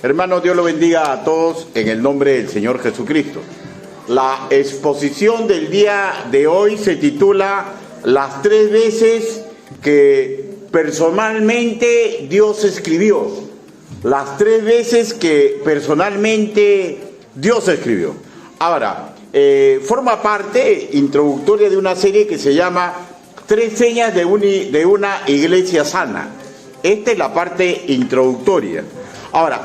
Hermanos, Dios lo bendiga a todos en el nombre del Señor Jesucristo. La exposición del día de hoy se titula Las 3 veces que personalmente Dios escribió. Las 3 veces que personalmente Dios escribió. Ahora, forma parte introductoria de una serie que se llama 3 señas de una iglesia sana. Esta es la parte introductoria. Ahora,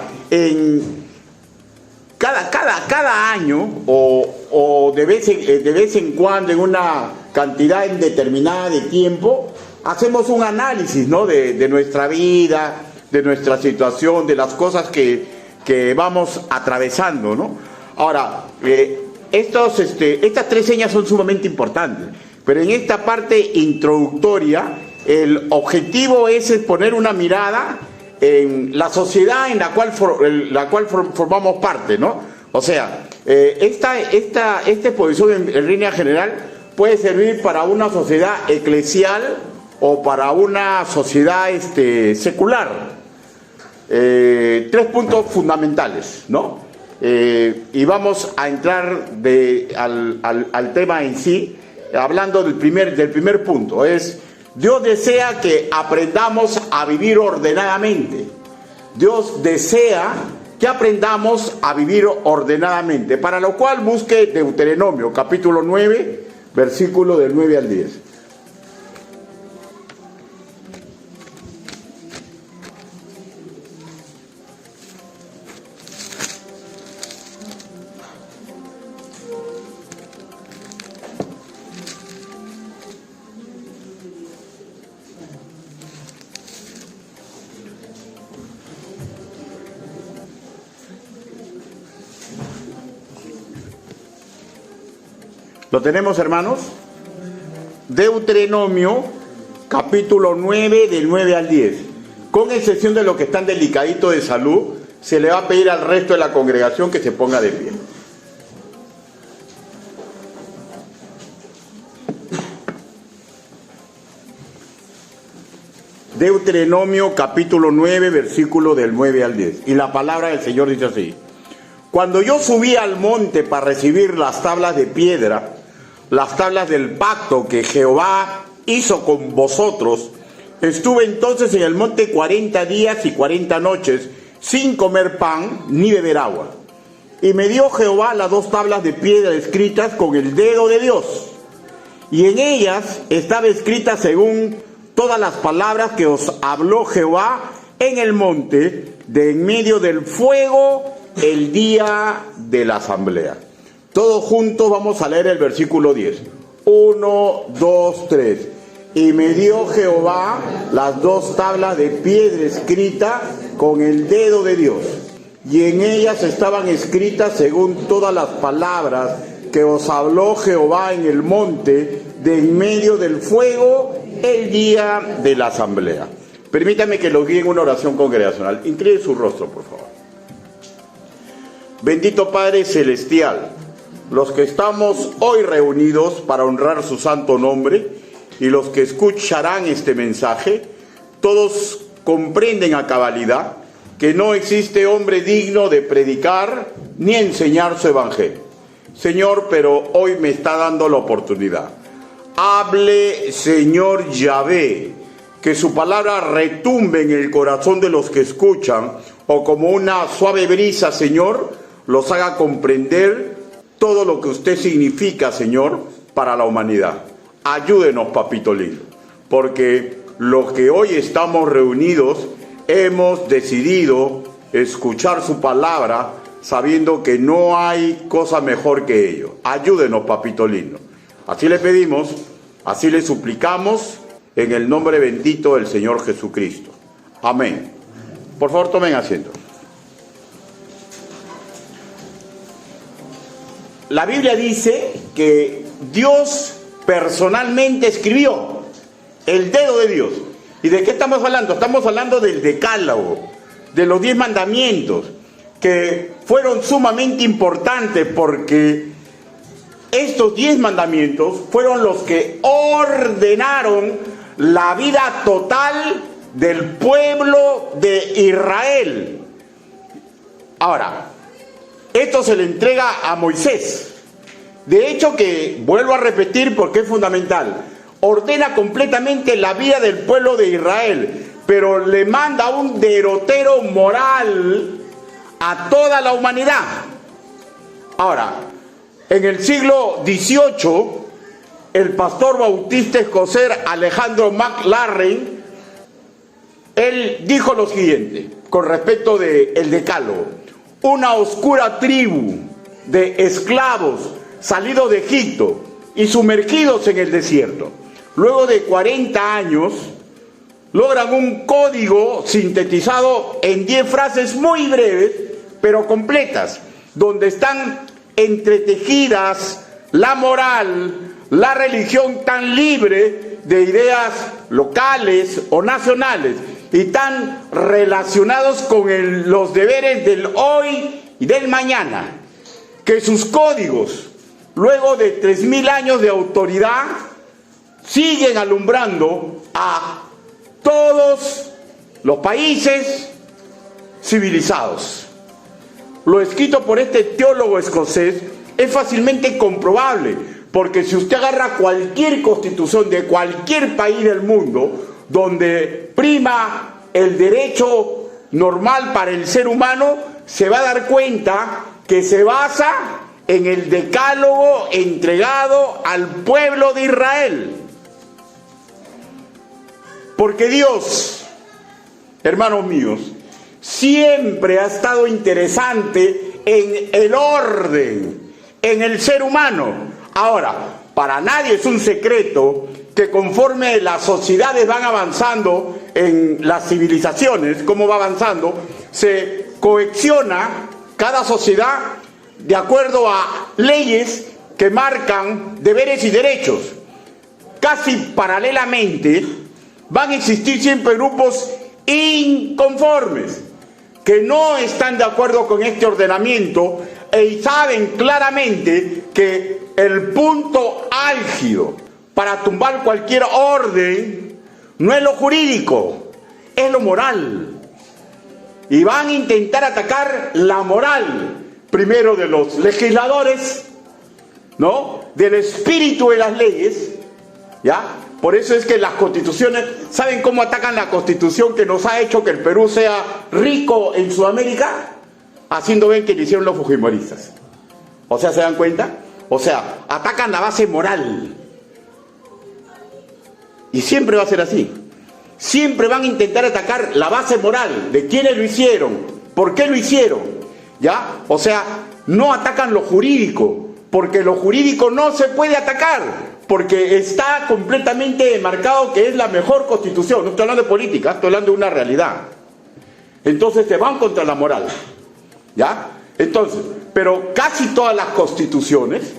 cada año o de vez en cuando, en una cantidad indeterminada de tiempo, hacemos un análisis, ¿no?, de nuestra vida, de nuestra situación, de las cosas que vamos atravesando, ¿no? Ahora, estas 3 señas son sumamente importantes, pero en esta parte introductoria el objetivo es poner una mirada en la sociedad en la cual formamos parte, ¿no? O sea, esta exposición en línea general puede servir para una sociedad eclesial o para una sociedad secular. 3 puntos fundamentales, ¿no? Y vamos a entrar al tema en sí, hablando del primer punto. Dios desea que aprendamos a vivir ordenadamente. Dios desea que aprendamos a vivir ordenadamente, para lo cual busque Deuteronomio, capítulo 9, versículo del 9 al 10. ¿Lo tenemos, hermanos? Deuteronomio, capítulo 9, del 9 al 10. Con excepción de los que están delicaditos de salud, se le va a pedir al resto de la congregación que se ponga de pie. Deuteronomio, capítulo 9, versículo del 9 al 10. Y la palabra del Señor dice así: Cuando yo subí al monte para recibir las tablas de piedra, las tablas del pacto que Jehová hizo con vosotros, estuve entonces en el monte 40 días y 40 noches, sin comer pan ni beber agua. Y me dio Jehová las 2 tablas de piedra escritas con el dedo de Dios, y en ellas estaba escrita según todas las palabras que os habló Jehová en el monte, de en medio del fuego, el día de la asamblea. Todos juntos vamos a leer el versículo 10. 1, 2, 3. Y me dio Jehová las 2 tablas de piedra escrita con el dedo de Dios, y en ellas estaban escritas según todas las palabras que os habló Jehová en el monte, de en medio del fuego, el día de la asamblea. Permítame que los guíe en una oración congregacional. Incline su rostro, por favor. Bendito Padre Celestial, los que estamos hoy reunidos para honrar su santo nombre y los que escucharán este mensaje, todos comprenden a cabalidad que no existe hombre digno de predicar ni enseñar su evangelio. Señor, pero hoy me está dando la oportunidad. Hable, Señor Yahvé, que su palabra retumbe en el corazón de los que escuchan, o como una suave brisa, Señor, los haga comprender todo lo que usted significa, Señor, para la humanidad. Ayúdenos, papito lindo, porque los que hoy estamos reunidos hemos decidido escuchar su palabra, sabiendo que no hay cosa mejor que ello. Ayúdenos, papito lindo. Así le pedimos, así le suplicamos, en el nombre bendito del Señor Jesucristo. Amén. Por favor, tomen asiento. La Biblia dice que Dios personalmente escribió, el dedo de Dios. ¿Y de qué estamos hablando? Estamos hablando del decálogo, de los 10 mandamientos, que fueron sumamente importantes porque estos 10 mandamientos fueron los que ordenaron la vida total del pueblo de Israel. Ahora, esto se le entrega a Moisés. De hecho, que vuelvo a repetir porque es fundamental, ordena completamente la vida del pueblo de Israel, pero le manda un derrotero moral a toda la humanidad. Ahora, en el siglo XVIII, el pastor bautista escocés Alejandro MacLaren, él dijo lo siguiente con respecto del Decálogo: una oscura tribu de esclavos salidos de Egipto y sumergidos en el desierto, luego de 40 años, logran un código sintetizado en 10 frases muy breves, pero completas, donde están entretejidas la moral, la religión tan libre de ideas locales o nacionales y tan relacionados con los deberes del hoy y del mañana, que sus códigos, luego de 3000 años de autoridad, siguen alumbrando a todos los países civilizados. Lo escrito por este teólogo escocés es fácilmente comprobable, porque si usted agarra cualquier constitución de cualquier país del mundo donde prima el derecho normal para el ser humano, se va a dar cuenta que se basa en el decálogo entregado al pueblo de Israel. Porque Dios, hermanos míos, siempre ha estado interesante en el orden, en el ser humano. Ahora, para nadie es un secreto que conforme las sociedades van avanzando en las civilizaciones, cómo va avanzando, se cohesiona cada sociedad de acuerdo a leyes que marcan deberes y derechos. Casi paralelamente van a existir siempre grupos inconformes que no están de acuerdo con este ordenamiento y saben claramente que el punto álgido para tumbar cualquier orden no es lo jurídico, es lo moral. Y van a intentar atacar la moral, primero de los legisladores, ¿no? Del espíritu de las leyes, ¿ya? Por eso es que las constituciones, ¿saben cómo atacan la constitución que nos ha hecho que el Perú sea rico en Sudamérica? Haciendo bien que le hicieron los fujimoristas. O sea, ¿se dan cuenta? O sea, atacan la base moral. Y siempre va a ser así. Siempre van a intentar atacar la base moral de quiénes lo hicieron, por qué lo hicieron, ¿ya? O sea, no atacan lo jurídico, porque lo jurídico no se puede atacar, porque está completamente marcado que es la mejor constitución. No estoy hablando de política, estoy hablando de una realidad. Entonces se van contra la moral, ¿ya? Entonces, pero casi todas las constituciones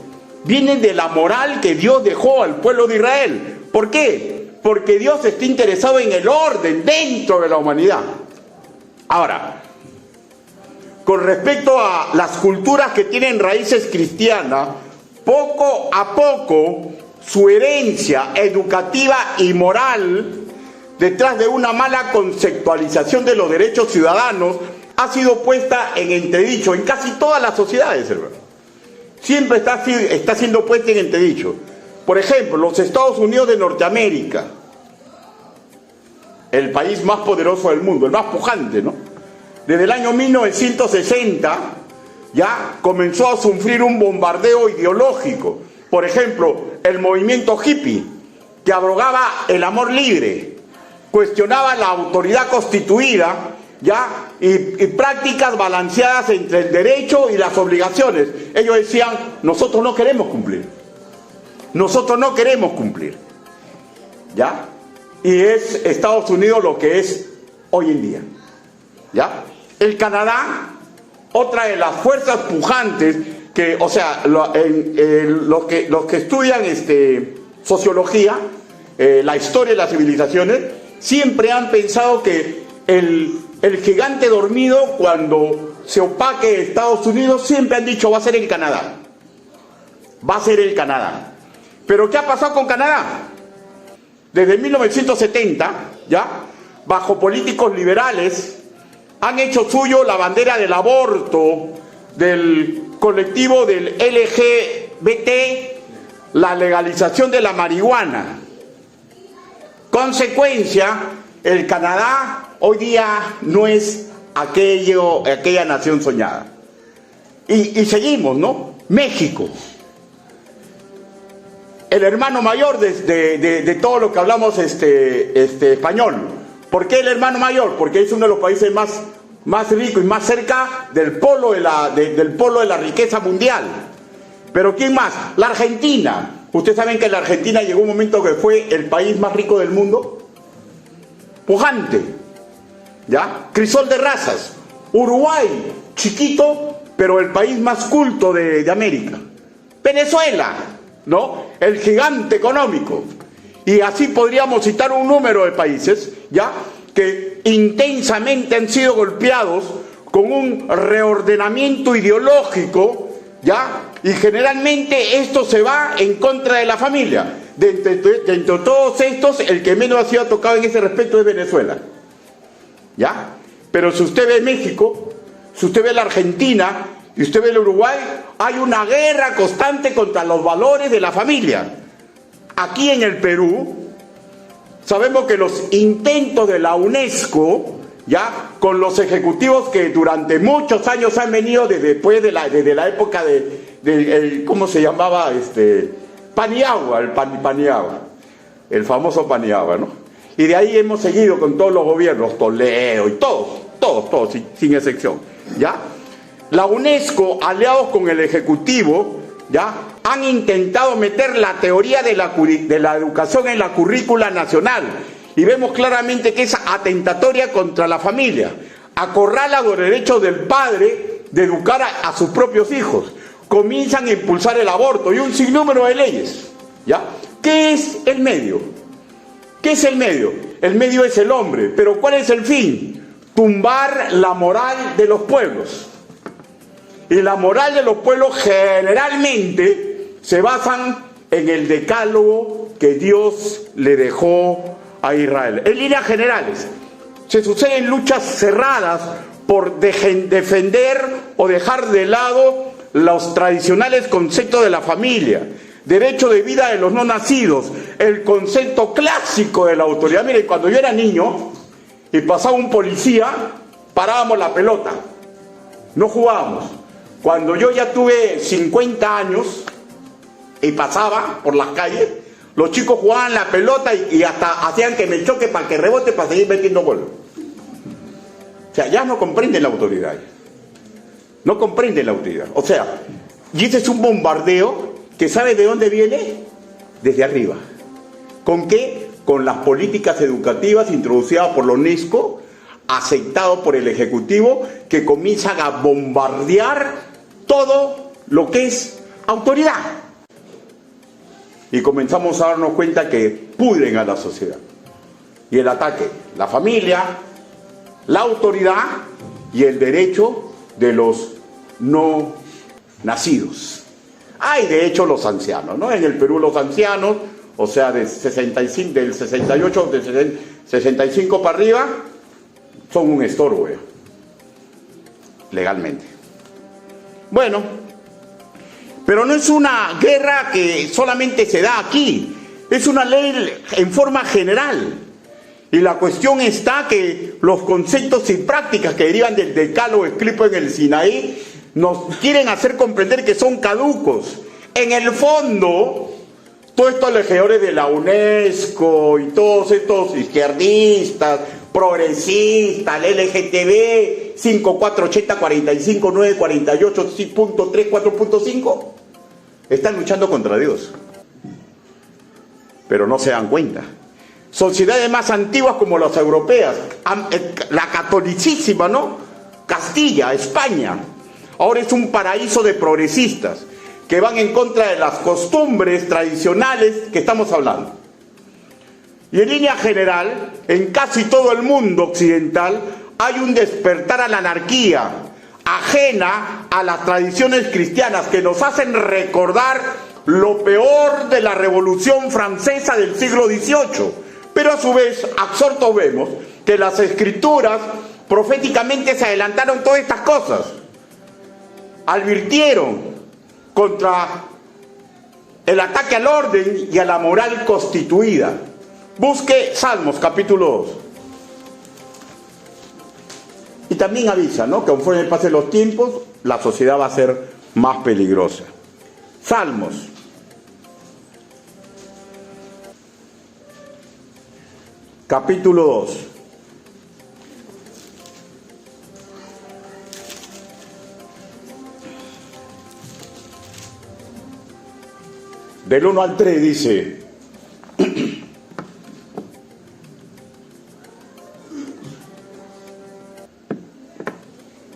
vienen de la moral que Dios dejó al pueblo de Israel. ¿Por qué? Porque Dios está interesado en el orden dentro de la humanidad. Ahora, con respecto a las culturas que tienen raíces cristianas, poco a poco su herencia educativa y moral, detrás de una mala conceptualización de los derechos ciudadanos, ha sido puesta en entredicho en casi todas las sociedades, hermano. Siempre está siendo puesta en entredicho. Por ejemplo, los Estados Unidos de Norteamérica, el país más poderoso del mundo, el más pujante, ¿no? Desde el año 1960 ya comenzó a sufrir un bombardeo ideológico. Por ejemplo, el movimiento hippie, que abrogaba el amor libre, cuestionaba la autoridad constituida, ¿ya? Y prácticas balanceadas entre el derecho y las obligaciones. Ellos decían, nosotros no queremos cumplir. Nosotros no queremos cumplir, ¿ya? Y es Estados Unidos lo que es hoy en día, ¿ya? El Canadá, otra de las fuerzas pujantes que, o sea, los que estudian sociología, la historia de las civilizaciones, siempre han pensado que el gigante dormido, cuando se opaque Estados Unidos, siempre han dicho va a ser el Canadá. Va a ser el Canadá. Pero ¿qué ha pasado con Canadá? Desde 1970, ¿ya? Bajo políticos liberales, han hecho suyo la bandera del aborto, del colectivo del LGBT, la legalización de la marihuana. Consecuencia, el Canadá hoy día no es aquella nación soñada. Y seguimos, ¿no? México, el hermano mayor de todo lo que hablamos español. ¿Por qué el hermano mayor? Porque es uno de los países más ricos y más cerca del polo de la riqueza mundial. Pero ¿quién más? La Argentina. ¿Ustedes saben que la Argentina llegó un momento que fue el país más rico del mundo? Pujante, ¿ya? Crisol de razas. Uruguay, chiquito, pero el país más culto de América. Venezuela, ¿no? El gigante económico. Y así podríamos citar un número de países, ¿ya?, que intensamente han sido golpeados con un reordenamiento ideológico, ¿ya? Y generalmente esto se va en contra de la familia. De entre todos estos, el que menos ha sido tocado en ese respecto es Venezuela, ¿ya? Pero si usted ve México, si usted ve la Argentina y usted ve el Uruguay, hay una guerra constante contra los valores de la familia. Aquí en el Perú, sabemos que los intentos de la UNESCO, ya, con los ejecutivos que durante muchos años han venido desde la época ¿cómo se llamaba? Paniagua, Paniagua, el famoso Paniagua, ¿no? Y de ahí hemos seguido con todos los gobiernos, Toledo y todos, sin excepción, ¿ya? La UNESCO, aliados con el Ejecutivo, ¿ya?, han intentado meter la teoría de la educación en la currícula nacional. Y vemos claramente que es atentatoria contra la familia. Acorrala los derechos del padre de educar a sus propios hijos. Comienzan a impulsar el aborto y un sinnúmero de leyes, ¿ya? ¿Qué es el medio? ¿Qué es el medio? El medio es el hombre. ¿Pero cuál es el fin? Tumbar la moral de los pueblos. Y la moral de los pueblos generalmente se basan en el decálogo que Dios le dejó a Israel. En líneas generales, se suceden luchas cerradas por defender o dejar de lado los tradicionales conceptos de la familia, derecho de vida de los no nacidos, el concepto clásico de la autoridad. Miren, cuando yo era niño y pasaba un policía, parábamos la pelota, no jugábamos. Cuando yo ya tuve 50 años y pasaba por las calles, los chicos jugaban la pelota y hasta hacían que me choque para que rebote para seguir metiendo gol. O sea, ya no comprenden la autoridad. No comprenden la autoridad. O sea, y ese es un bombardeo que ¿sabe de dónde viene? Desde arriba. ¿Con qué? Con las políticas educativas introducidas por la UNESCO, aceptado por el Ejecutivo, que comienzan a bombardear todo lo que es autoridad. Y comenzamos a darnos cuenta que pudren a la sociedad. Y el ataque, la familia, la autoridad y el derecho de los no nacidos. Hay de hecho los ancianos, ¿no? En el Perú los ancianos, o sea, del 68, del 65 para arriba, son un estorbo, ¿ya?, legalmente. Bueno, pero no es una guerra que solamente se da aquí, es una ley en forma general. Y la cuestión está que los conceptos y prácticas que derivan del decálogo escrito en el Sinaí nos quieren hacer comprender que son caducos. En el fondo, todos estos legisladores de la UNESCO y todos estos izquierdistas, progresistas, el LGTB, 5480, 45, 9, 48, 6.3, 4.5, están luchando contra Dios. Pero no se dan cuenta. Sociedades más antiguas como las europeas, la catolicísima, ¿no? Castilla, España, ahora es un paraíso de progresistas que van en contra de las costumbres tradicionales que estamos hablando. Y en línea general, en casi todo el mundo occidental hay un despertar a la anarquía, ajena a las tradiciones cristianas, que nos hacen recordar lo peor de la Revolución Francesa del siglo XVIII. Pero a su vez, absortos vemos que las escrituras proféticamente se adelantaron todas estas cosas. Advirtieron contra el ataque al orden y a la moral constituida. Busque Salmos capítulo 2. Y también avisa, ¿no?, que conforme pasen los tiempos, la sociedad va a ser más peligrosa. Salmos. Capítulo 2. Del 1 al 3 dice: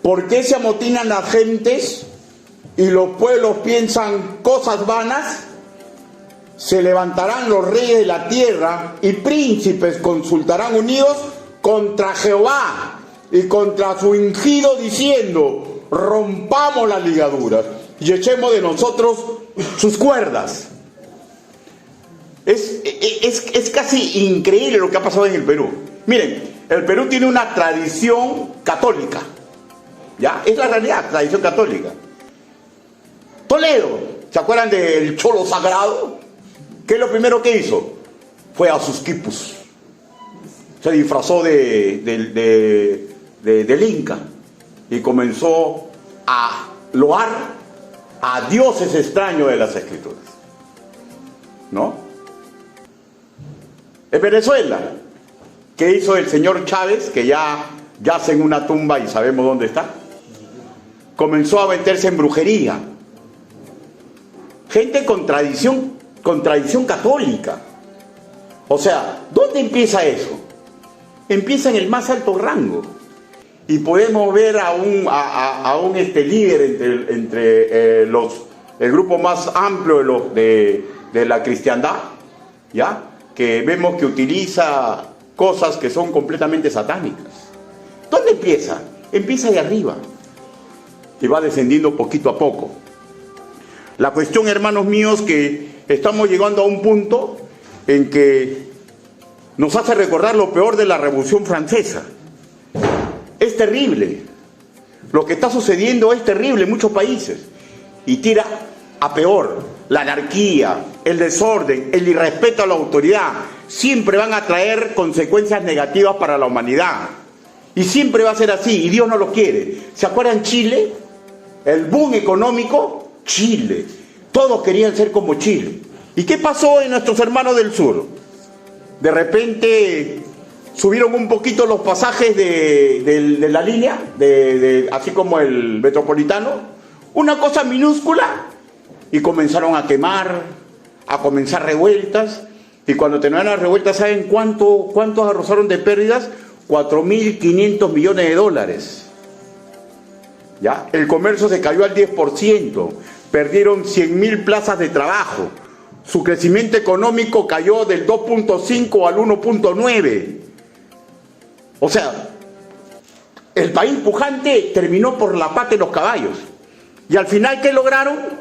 ¿por qué se amotinan las gentes y los pueblos piensan cosas vanas? Se levantarán los reyes de la tierra y príncipes consultarán unidos contra Jehová y contra su ungido, diciendo: rompamos las ligaduras y echemos de nosotros sus cuerdas. Es casi increíble lo que ha pasado en el Perú. Miren, el Perú tiene una tradición católica, ¿ya? Es la realidad, tradición católica. Toledo, ¿se acuerdan del Cholo Sagrado? ¿Qué es lo primero que hizo? Fue a sus quipus. Se disfrazó del Inca y comenzó a loar a dioses extraños de las Escrituras, ¿no? En Venezuela, ¿qué hizo el señor Chávez, que ya yace en una tumba y sabemos dónde está? Comenzó a meterse en brujería. Gente con tradición católica. O sea, ¿dónde empieza eso? Empieza en el más alto rango. Y podemos ver a un líder entre el grupo más amplio de la cristiandad, ¿ya?, que vemos que utiliza cosas que son completamente satánicas. ¿Dónde empieza? Empieza de arriba y va descendiendo poquito a poco. La cuestión, hermanos míos, que estamos llegando a un punto en que nos hace recordar lo peor de la Revolución Francesa. Es terrible. Lo que está sucediendo es terrible en muchos países. Y tira a peor. La anarquía, el desorden, el irrespeto a la autoridad, siempre van a traer consecuencias negativas para la humanidad. Y siempre va a ser así, y Dios no lo quiere. ¿Se acuerdan Chile? El boom económico, Chile. Todos querían ser como Chile. ¿Y qué pasó en nuestros hermanos del sur? De repente subieron un poquito los pasajes de la línea, así como el metropolitano, una cosa minúscula, y comenzaron a quemar, a comenzar revueltas, y cuando terminaron las revueltas, ¿saben cuántos arrojaron de pérdidas? 4.500 millones de dólares. ¿Ya? El comercio se cayó al 10%, perdieron 100.000 plazas de trabajo, su crecimiento económico cayó del 2.5 al 1.9. O sea, el país pujante terminó por la pata de los caballos. Y al final, ¿qué lograron?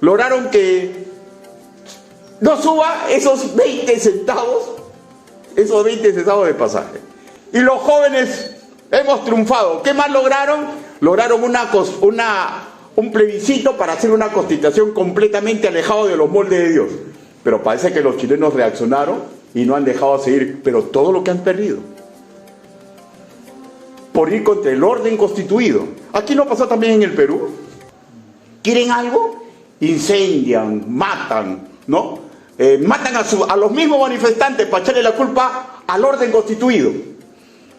Lograron que no suba esos 20 centavos de pasaje. Y los jóvenes hemos triunfado. ¿Qué más lograron? Lograron un plebiscito para hacer una constitución completamente alejado de los moldes de Dios. Pero parece que los chilenos reaccionaron y no han dejado de seguir, pero todo lo que han perdido por ir contra el orden constituido. Aquí no pasó también en el Perú. ¿Quieren algo? Incendian, matan, ¿no? Matan a los mismos manifestantes para echarle la culpa al orden constituido.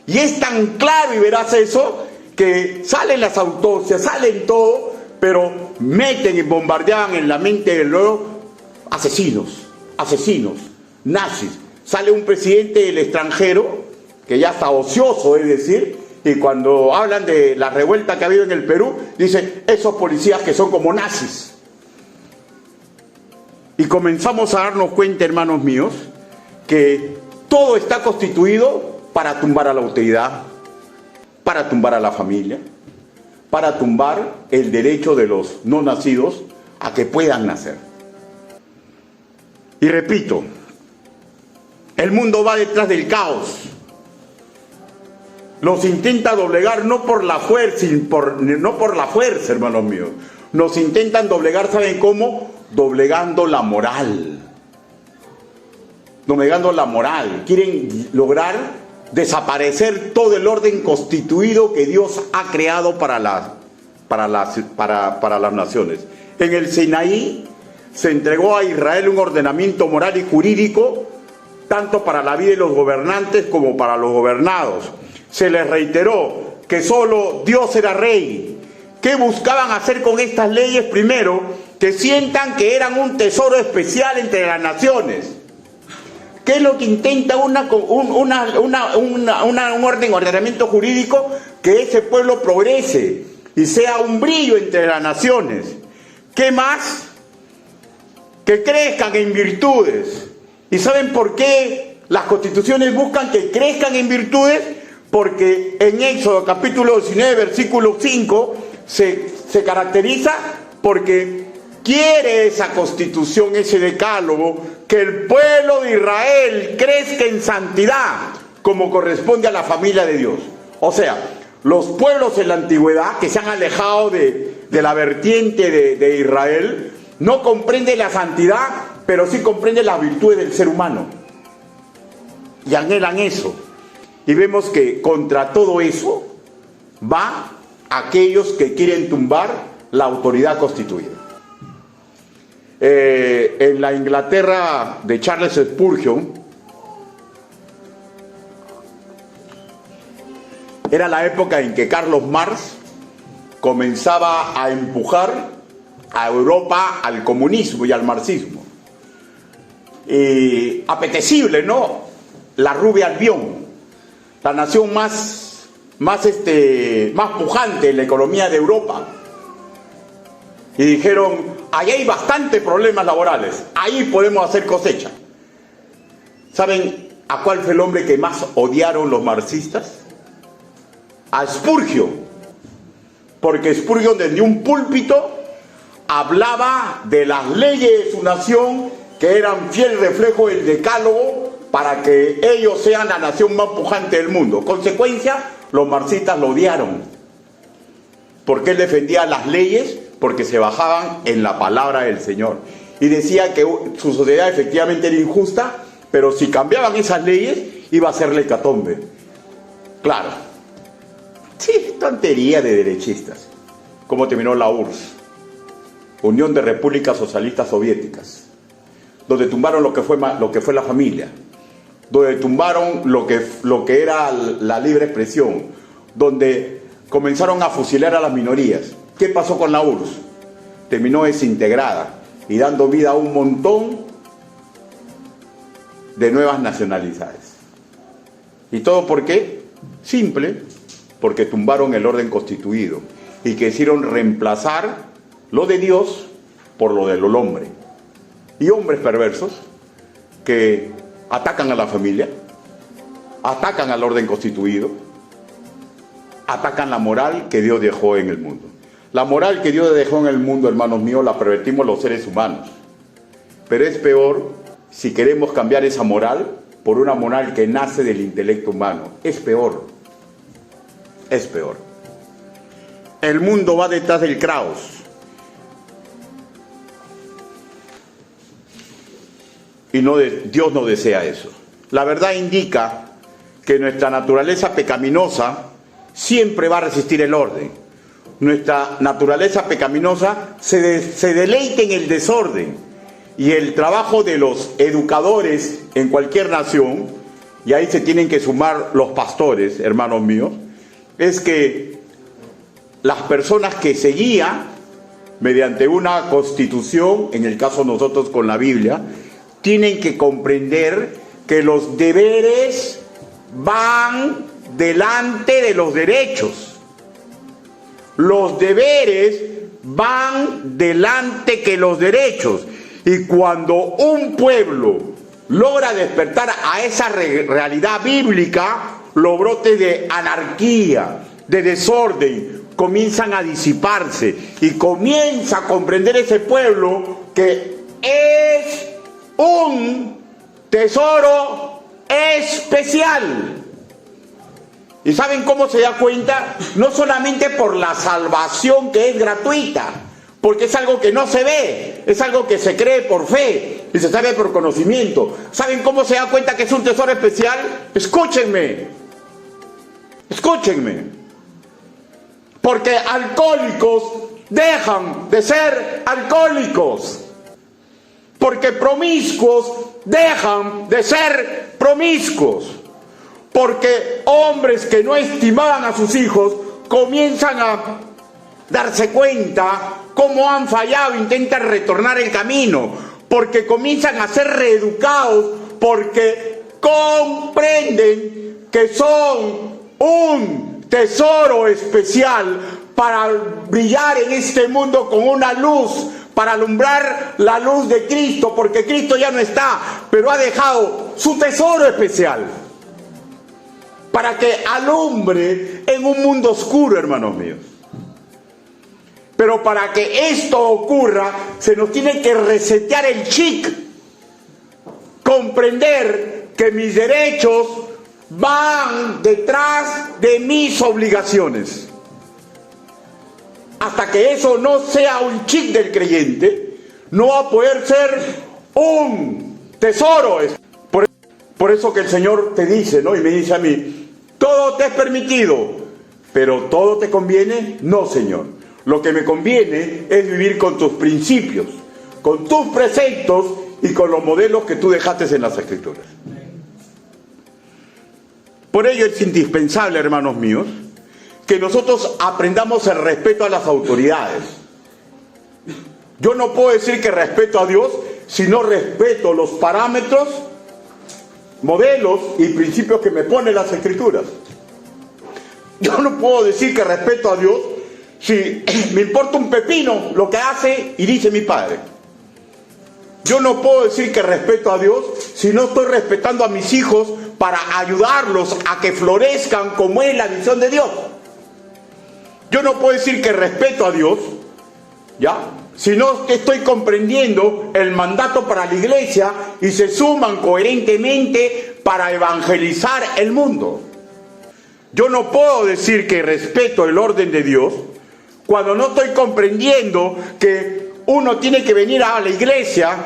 Y es tan claro y veraz eso que salen las autopsias, salen todo, pero meten y bombardean en la mente del pueblo asesinos, nazis. Sale un presidente del extranjero que ya está ocioso, es decir, y cuando hablan de la revuelta que ha habido en el Perú, dice esos policías que son como nazis. Y comenzamos a darnos cuenta, hermanos míos, que todo está constituido para tumbar a la autoridad, para tumbar a la familia, para tumbar el derecho de los no nacidos a que puedan nacer. Y repito, el mundo va detrás del caos. Nos intenta doblegar no por la fuerza, no por la fuerza, hermanos míos. Nos intentan doblegar, ¿saben cómo? Doblegando la moral. Doblegando la moral. Quieren lograr desaparecer todo el orden constituido que Dios ha creado para las naciones. En el Sinaí se entregó a Israel un ordenamiento moral y jurídico, tanto para la vida de los gobernantes como para los gobernados. Se les reiteró que solo Dios era rey. ¿Qué buscaban hacer con estas leyes? Primero, que sientan que eran un tesoro especial entre las naciones. ¿Qué es lo que intenta un ordenamiento jurídico? Que ese pueblo progrese y sea un brillo entre las naciones. ¿Qué más? Que crezcan en virtudes. ¿Y saben por qué las constituciones buscan que crezcan en virtudes? Porque en Éxodo capítulo 19, versículo 5, se caracteriza porque quiere esa constitución, ese decálogo, que el pueblo de Israel crezca en santidad, como corresponde a la familia de Dios. O sea, los pueblos en la antigüedad que se han alejado de la vertiente de Israel, no comprenden la santidad, pero sí comprenden las virtudes del ser humano. Y anhelan eso. Y vemos que contra todo eso va aquellos que quieren tumbar la autoridad constituida. En la Inglaterra de Charles Spurgeon, era la época en que Carlos Marx comenzaba a empujar a Europa al comunismo y al marxismo. Y apetecible, ¿no? La rubia Albión, la nación más pujante en la economía de Europa. Y dijeron, ahí hay bastantes problemas laborales, ahí podemos hacer cosecha. ¿Saben a cuál fue el hombre que más odiaron los marxistas? A Spurgeon. Porque Spurgeon desde un púlpito hablaba de las leyes de su nación, que eran fiel reflejo del decálogo, para que ellos sean la nación más pujante del mundo. Consecuencia, los marxistas lo odiaron. Porque él defendía las leyes, porque se bajaban en la palabra del Señor. Y decía que su sociedad efectivamente era injusta, pero si cambiaban esas leyes, iba a ser la hecatombe. Claro. Sí, tontería de derechistas. ¿Cómo terminó la URSS? Unión de Repúblicas Socialistas Soviéticas, donde tumbaron lo que fue la familia, donde tumbaron lo que era la libre expresión, donde comenzaron a fusilar a las minorías. ¿Qué pasó con la URSS? Terminó desintegrada y dando vida a un montón de nuevas nacionalidades. ¿Y todo por qué? Simple, porque tumbaron el orden constituido y quisieron reemplazar lo de Dios por lo del hombre. Y hombres perversos que atacan a la familia, atacan al orden constituido, atacan la moral que Dios dejó en el mundo. La moral que Dios dejó en el mundo, hermanos míos, la pervertimos los seres humanos. Pero es peor si queremos cambiar esa moral por una moral que nace del intelecto humano. Es peor. Es peor. El mundo va detrás del caos. Y Dios no desea eso. La verdad indica que nuestra naturaleza pecaminosa siempre va a resistir el orden. Nuestra naturaleza pecaminosa se deleita en el desorden. Y el trabajo de los educadores en cualquier nación, y ahí se tienen que sumar los pastores, hermanos míos, es que las personas que se guían mediante una constitución, en el caso nosotros con la Biblia, tienen que comprender que los deberes van delante de los derechos. Los deberes van delante que los derechos. Y cuando un pueblo logra despertar a esa realidad bíblica, los brotes de anarquía, de desorden, comienzan a disiparse y comienza a comprender ese pueblo que es un tesoro especial. ¿Y saben cómo se da cuenta? No solamente por la salvación, que es gratuita, porque es algo que no se ve, es algo que se cree por fe y se sabe por conocimiento. ¿Saben cómo se da cuenta que es un tesoro especial? Escúchenme, escúchenme. Porque alcohólicos dejan de ser alcohólicos. Porque promiscuos dejan de ser promiscuos. Porque hombres que no estimaban a sus hijos comienzan a darse cuenta cómo han fallado, intentan retornar el camino. Porque comienzan a ser reeducados, porque comprenden que son un tesoro especial para brillar en este mundo con una luz, para alumbrar la luz de Cristo, porque Cristo ya no está, pero ha dejado su tesoro especial para que alumbre en un mundo oscuro, hermanos míos. Pero para que esto ocurra, se nos tiene que resetear el chip, comprender que mis derechos van detrás de mis obligaciones. Hasta que eso no sea un chip del creyente, no va a poder ser un tesoro. Por eso que el Señor te dice, ¿no? Y me dice a mí, todo te es permitido, pero ¿todo te conviene? No, Señor. Lo que me conviene es vivir con tus principios, con tus preceptos y con los modelos que tú dejaste en las Escrituras. Por ello es indispensable, hermanos míos, que nosotros aprendamos el respeto a las autoridades. Yo no puedo decir que respeto a Dios si no respeto los parámetros, modelos y principios que me ponen las Escrituras. Yo no puedo decir que respeto a Dios si me importa un pepino lo que hace y dice mi padre. Yo no puedo decir que respeto a Dios si no estoy respetando a mis hijos para ayudarlos a que florezcan como es la visión de Dios. Yo no puedo decir que respeto a Dios, ¿ya?, si no estoy comprendiendo el mandato para la iglesia y se suman coherentemente para evangelizar el mundo. Yo no puedo decir que respeto el orden de Dios cuando no estoy comprendiendo que uno tiene que venir a la iglesia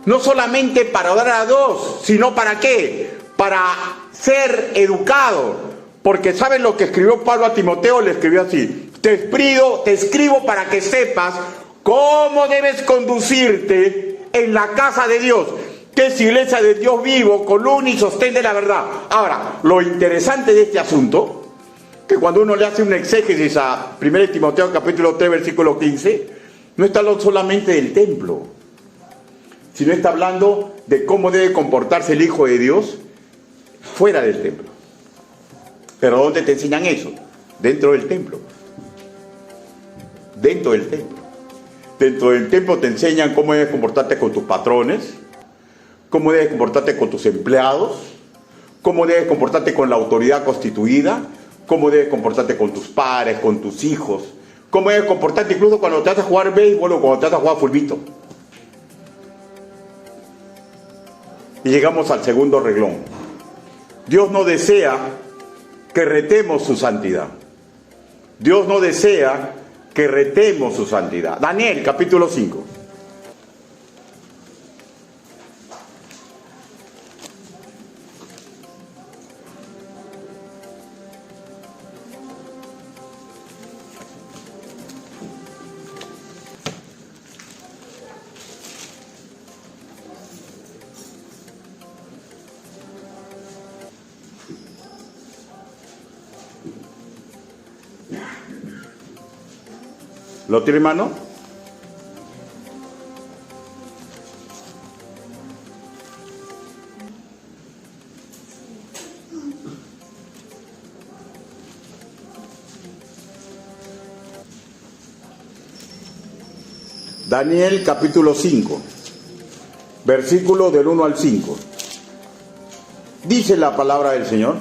no solamente para adorar a Dios, sino ¿para qué? Para ser educado. Porque ¿saben lo que escribió Pablo a Timoteo? Le escribió así: te escribo para que sepas cómo debes conducirte en la casa de Dios, que es iglesia de Dios vivo, columna y sostén de la verdad. Ahora, lo interesante de este asunto, que cuando uno le hace un exégesis a 1 Timoteo capítulo 3 versículo 15, no está hablando solamente del templo, sino está hablando de cómo debe comportarse el Hijo de Dios fuera del templo. ¿Pero dónde te enseñan eso? Dentro del templo. Dentro del templo. Dentro del templo te enseñan cómo debes comportarte con tus patrones, cómo debes comportarte con tus empleados, cómo debes comportarte con la autoridad constituida, cómo debes comportarte con tus padres, con tus hijos, cómo debes comportarte incluso cuando te vas a jugar béisbol o cuando te vas a jugar fulbito. Y llegamos al segundo reglón. Dios no desea que retemos su santidad. Dios no desea que retemos su santidad. Daniel, capítulo 5. ¿Lo tiene, hermano? Daniel capítulo 5, versículo del 1 al 5. Dice la palabra del Señor: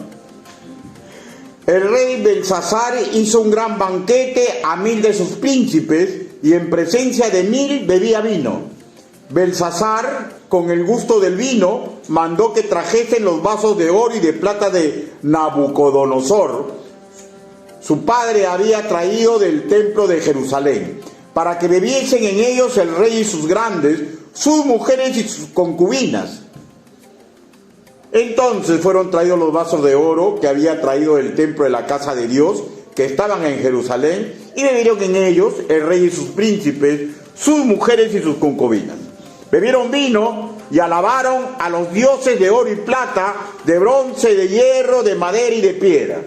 el rey Belsasar hizo un gran banquete a 1000 de sus príncipes y en presencia de 1000 bebía vino. Belsasar, con el gusto del vino, mandó que trajesen los vasos de oro y de plata de Nabucodonosor, su padre había traído del templo de Jerusalén, para que bebiesen en ellos el rey y sus grandes, sus mujeres y sus concubinas. Entonces fueron traídos los vasos de oro que había traído del templo de la casa de Dios, que estaban en Jerusalén, y bebieron en ellos el rey y sus príncipes, sus mujeres y sus concubinas. Bebieron vino y alabaron a los dioses de oro y plata, de bronce, de hierro, de madera y de piedra.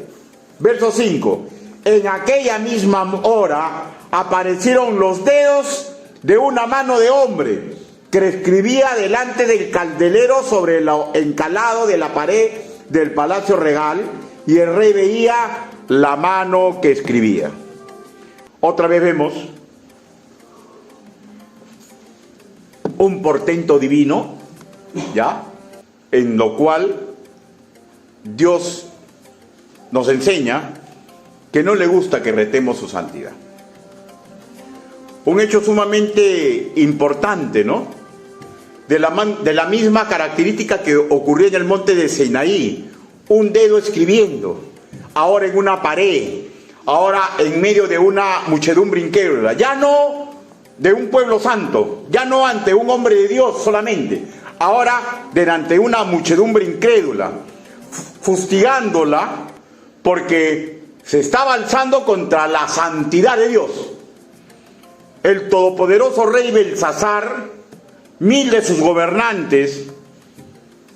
Verso 5. En aquella misma hora aparecieron los dedos de una mano de hombre, que escribía delante del candelero sobre el encalado de la pared del palacio real, y el rey veía la mano que escribía. Otra vez vemos un portento divino, ¿ya? En lo cual Dios nos enseña que no le gusta que retemos su santidad. Un hecho sumamente importante, ¿no? De la misma característica que ocurrió en el monte de Sinaí, un dedo escribiendo, ahora en una pared, ahora en medio de una muchedumbre incrédula, ya no de un pueblo santo, ya no ante un hombre de Dios solamente, ahora delante de una muchedumbre incrédula, fustigándola porque se estaba alzando contra la santidad de Dios. El todopoderoso rey Belsasar, 1000 de sus gobernantes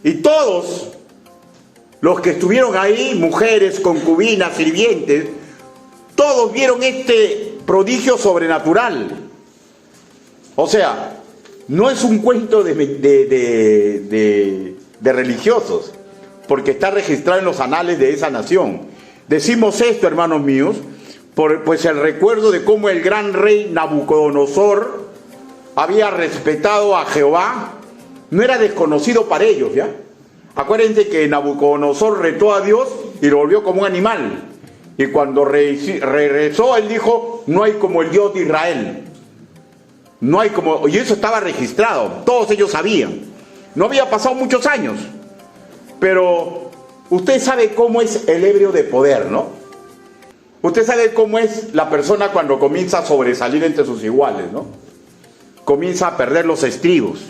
y todos los que estuvieron ahí, mujeres, concubinas, sirvientes, todos vieron este prodigio sobrenatural. O sea, no es un cuento de religiosos, porque está registrado en los anales de esa nación. Decimos esto, hermanos míos, pues el recuerdo de cómo el gran rey Nabucodonosor había respetado a Jehová no era desconocido para ellos, ¿ya? Acuérdense que Nabucodonosor retó a Dios y lo volvió como un animal. Y cuando regresó, él dijo, no hay como el Dios de Israel. No hay como... Y eso estaba registrado, todos ellos sabían. No había pasado muchos años. Pero usted sabe cómo es el ebrio de poder, ¿no? Usted sabe cómo es la persona cuando comienza a sobresalir entre sus iguales, ¿no? Comienza a perder los estribos.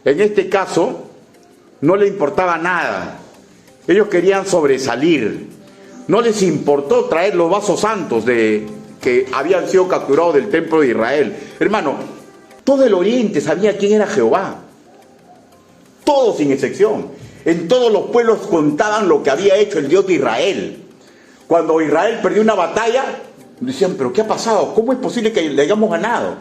En este caso, no le importaba nada. Ellos querían sobresalir. No les importó traer los vasos santos que habían sido capturados del templo de Israel. Hermano, todo el oriente sabía quién era Jehová. Todos sin excepción. En todos los pueblos contaban lo que había hecho el Dios de Israel. Cuando Israel perdió una batalla, decían, ¿pero qué ha pasado? ¿Cómo es posible que le hayamos ganado?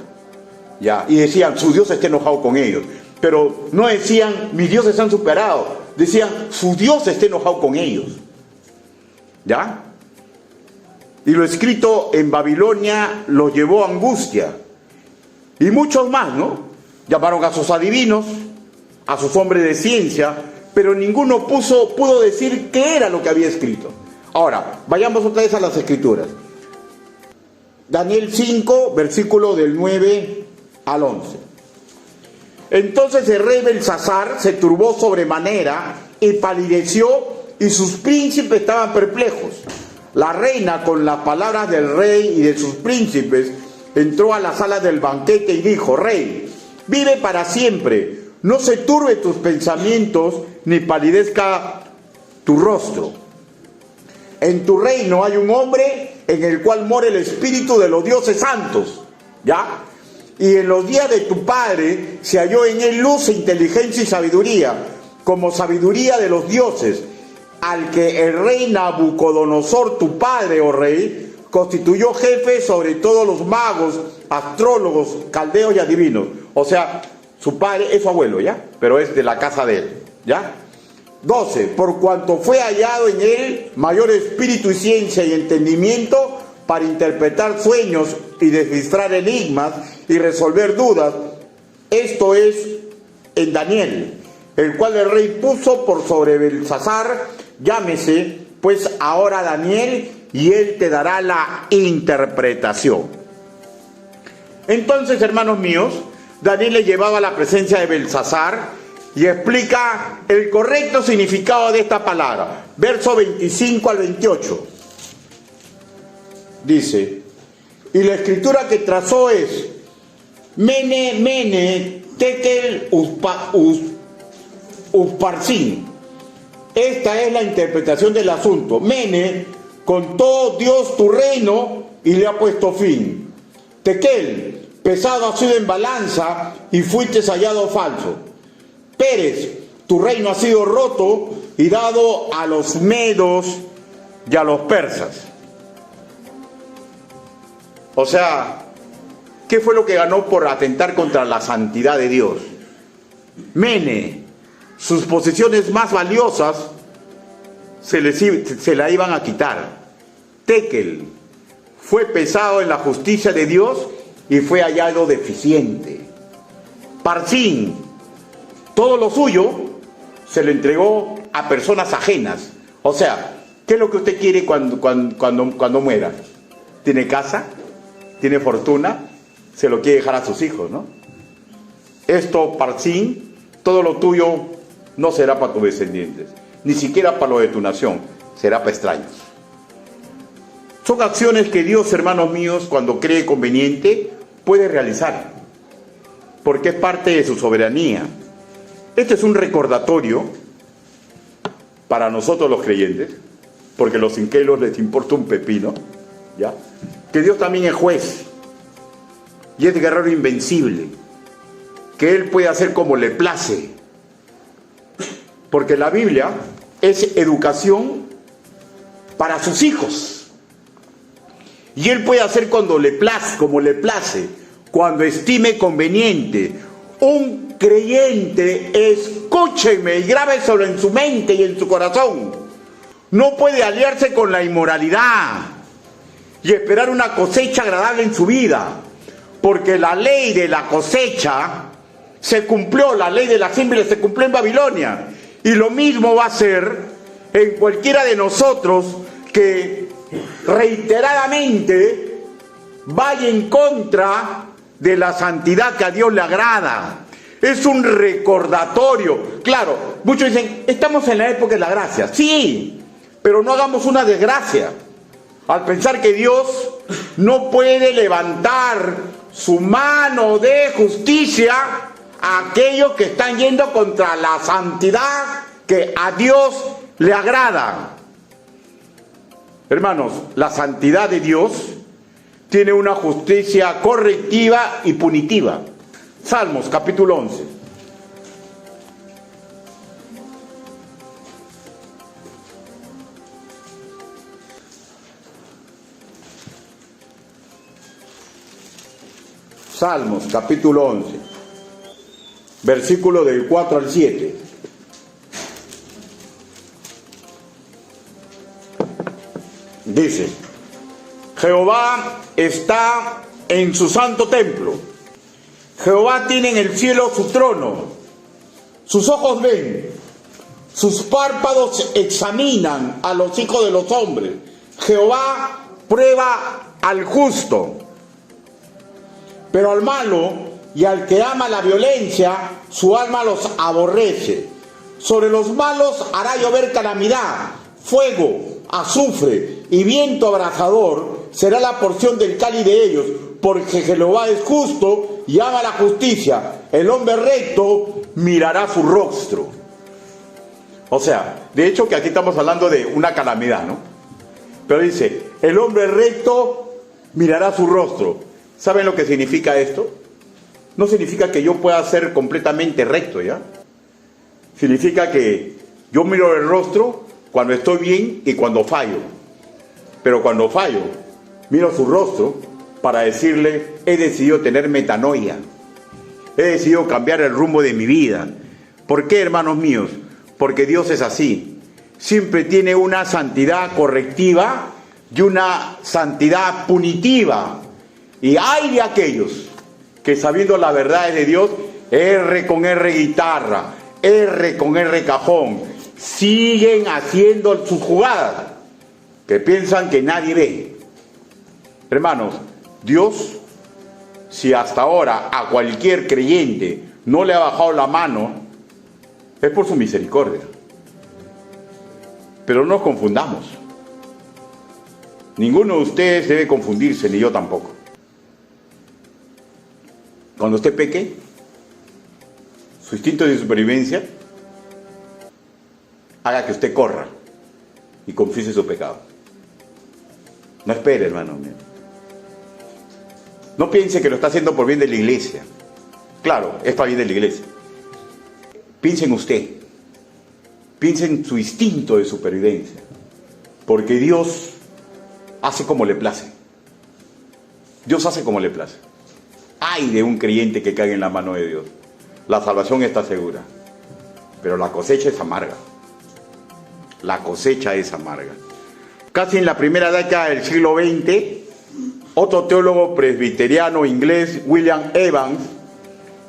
Ya, y decían, su Dios está enojado con ellos. Pero no decían, mis dioses han superado. Decían, su Dios está enojado con ellos. ¿Ya? Y lo escrito en Babilonia los llevó a angustia. Y muchos más, ¿no? Llamaron a sus adivinos, a sus hombres de ciencia, pero ninguno pudo decir qué era lo que había escrito. Ahora, vayamos otra vez a las escrituras. Daniel 5, versículo del 9 al 11. Entonces el rey Belsasar se turbó sobremanera y palideció, y sus príncipes estaban perplejos. La reina, con las palabras del rey y de sus príncipes, entró a la sala del banquete y dijo, Rey, vive para siempre, no se turbe tus pensamientos, ni palidezca tu rostro. En tu reino hay un hombre en el cual mora el espíritu de los dioses santos, ¿ya? Y en los días de tu padre se halló en él luz, inteligencia y sabiduría, como sabiduría de los dioses, al que el rey Nabucodonosor, tu padre, oh rey, constituyó jefe sobre todos los magos, astrólogos, caldeos y adivinos. O sea, su padre es su abuelo, ¿ya? Pero es de la casa de él, ¿ya? 12. Por cuanto fue hallado en él mayor espíritu y ciencia y entendimiento para interpretar sueños y descifrar enigmas y resolver dudas, esto es en Daniel, el cual el rey puso por sobre Belsasar, llámese pues ahora Daniel, y él te dará la interpretación. Entonces, hermanos míos, Daniel le llevaba a la presencia de Belsasar y explica el correcto significado de esta palabra. Verso 25 al 28. dice, y la escritura que trazó es Mene, Mene, Tekel, Usparsin. Esta es la interpretación del asunto. Mene, contó Dios tu reino y le ha puesto fin. Tekel, pesado ha sido en balanza y fuiste hallado falso. Pérez, tu reino ha sido roto y dado a los medos y a los persas. O sea, ¿qué fue lo que ganó por atentar contra la santidad de Dios? Mene, sus posesiones más valiosas se la iban a quitar. Tekel, fue pesado en la justicia de Dios y fue hallado deficiente. Parsin, todo lo suyo se lo entregó a personas ajenas. O sea, ¿qué es lo que usted quiere cuando muera? ¿Tiene casa? ¿Tiene fortuna? Se lo quiere dejar a sus hijos, ¿no? Esto, Parsin, todo lo tuyo no será para tus descendientes, ni siquiera para lo de tu nación, será para extraños. Son acciones que Dios, hermanos míos, cuando cree conveniente, puede realizar, porque es parte de su soberanía. Este es un recordatorio para nosotros los creyentes, porque los inquelos les importa un pepino, ¿ya? Que Dios también es juez y es guerrero invencible, que Él puede hacer como le place, porque la Biblia es educación para sus hijos. Y Él puede hacer cuando le place, como le place, cuando estime conveniente. Un creyente, escúchenme y grábeselo en su mente y en su corazón, no puede aliarse con la inmoralidad y esperar una cosecha agradable en su vida, porque la ley de la cosecha se cumplió, la ley de la siembra se cumplió en Babilonia, y lo mismo va a ser en cualquiera de nosotros que reiteradamente vaya en contra de la santidad que a Dios le agrada. Es un recordatorio. Claro, muchos dicen, estamos en la época de la gracia. Sí, pero no hagamos una desgracia al pensar que Dios no puede levantar su mano de justicia a aquellos que están yendo contra la santidad que a Dios le agrada. Hermanos, la santidad de Dios tiene una justicia correctiva y punitiva. Salmos, capítulo 11. Salmos, capítulo 11. Versículo del 4 al 7. Dice, Jehová está en su santo templo. Jehová tiene en el cielo su trono. Sus ojos ven, sus párpados examinan a los hijos de los hombres. Jehová prueba al justo, pero al malo y al que ama la violencia, su alma los aborrece. Sobre los malos hará llover calamidad, fuego, azufre y viento abrasador será la porción del cáliz de ellos, porque Jehová es justo y ama la justicia. El hombre recto mirará su rostro. O sea, de hecho que aquí estamos hablando de una calamidad, ¿no? Pero dice, el hombre recto mirará su rostro. ¿Saben lo que significa esto? No significa que yo pueda ser completamente recto, ¿ya? Significa que yo miro el rostro cuando estoy bien y cuando fallo. Pero cuando fallo, miro su rostro para decirle, he decidido tener metanoia. He decidido cambiar el rumbo de mi vida. ¿Por qué, hermanos míos? Porque Dios es así. Siempre tiene una santidad correctiva y una santidad punitiva. Y hay de aquellos que, sabiendo las verdades de Dios, R con R guitarra, R con R cajón, siguen haciendo sus jugadas que piensan que nadie ve. Hermanos, Dios, si hasta ahora a cualquier creyente no le ha bajado la mano, es por su misericordia. Pero no nos confundamos. Ninguno de ustedes debe confundirse, ni yo tampoco. Cuando usted peque, su instinto de supervivencia haga que usted corra y confiese su pecado. No espere, hermano mío. No piense que lo está haciendo por bien de la iglesia. Claro, es para bien de la iglesia. Piense en usted. Piense en su instinto de supervivencia. Porque Dios hace como le place. Dios hace como le place. Ay de un creyente que caiga en la mano de Dios. La salvación está segura. Pero la cosecha es amarga. La cosecha es amarga. Casi en la primera década del siglo XX, otro teólogo presbiteriano inglés, William Evans,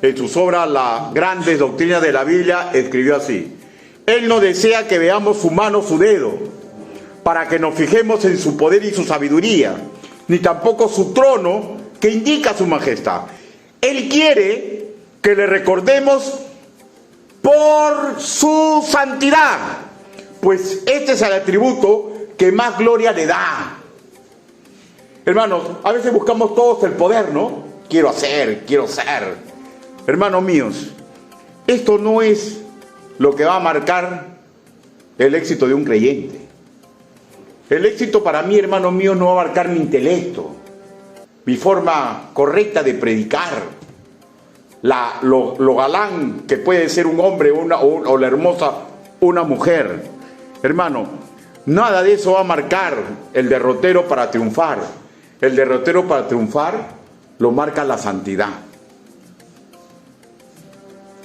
en sus obras Las grandes doctrinas de la Biblia, escribió así: Él no desea que veamos su mano, su dedo, para que nos fijemos en su poder y su sabiduría, ni tampoco su trono, que indica su majestad. Él quiere que le recordemos por su santidad, pues este es el atributo que más gloria le da. Hermanos, a veces buscamos todos el poder, ¿no? Quiero hacer, quiero ser. Hermanos míos, esto no es lo que va a marcar el éxito de un creyente. El éxito para mí, hermanos míos, no va a marcar mi intelecto, mi forma correcta de predicar, lo galán que puede ser un hombre o la hermosa una mujer. Hermano, nada de eso va a marcar el derrotero para triunfar. El derrotero para triunfar lo marca la santidad.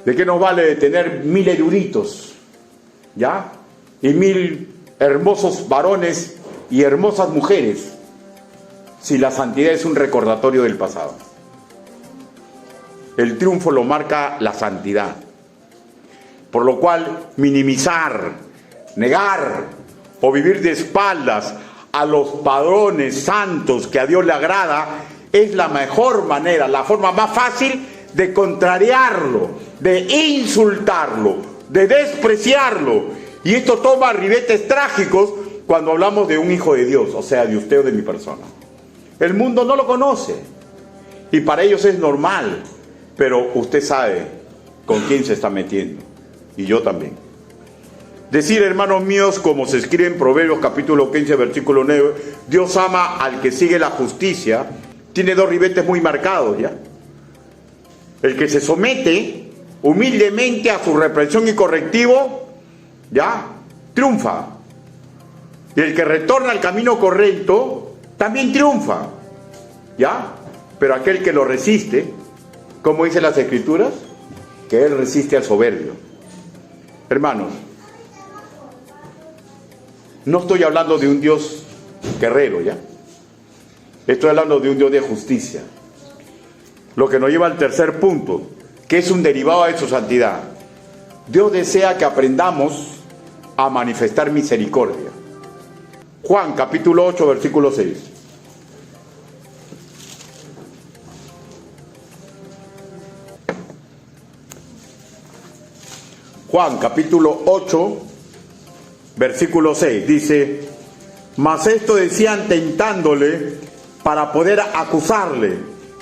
¿De qué nos vale tener 1000 eruditos, ya? Y 1000 hermosos varones y hermosas mujeres, si la santidad es un recordatorio del pasado? El triunfo lo marca la santidad. Por lo cual, minimizar, negar o vivir de espaldas a los padrones santos que a Dios le agrada es la mejor manera, la forma más fácil de contrariarlo, de insultarlo, de despreciarlo. Y esto toma ribetes trágicos cuando hablamos de un hijo de Dios, o sea, de usted o de mi persona. El mundo no lo conoce y para ellos es normal, pero usted sabe con quién se está metiendo, y yo también. Decir, hermanos míos, como se escribe en Proverbios capítulo 15, versículo 9, Dios ama al que sigue la justicia, tiene dos ribetes muy marcados, ¿ya? El que se somete humildemente a su reprensión y correctivo, ¿ya? Triunfa. Y el que retorna al camino correcto, también triunfa, ¿ya? Pero aquel que lo resiste, como dicen las Escrituras, que él resiste al soberbio. Hermanos, no estoy hablando de un Dios guerrero, ¿ya? Estoy hablando de un Dios de justicia. Lo que nos lleva al tercer punto, que es un derivado de su santidad. Dios desea que aprendamos a manifestar misericordia. Juan capítulo 8, versículo 6. Juan capítulo 8, versículo 6, dice: mas esto decían tentándole para poder acusarle,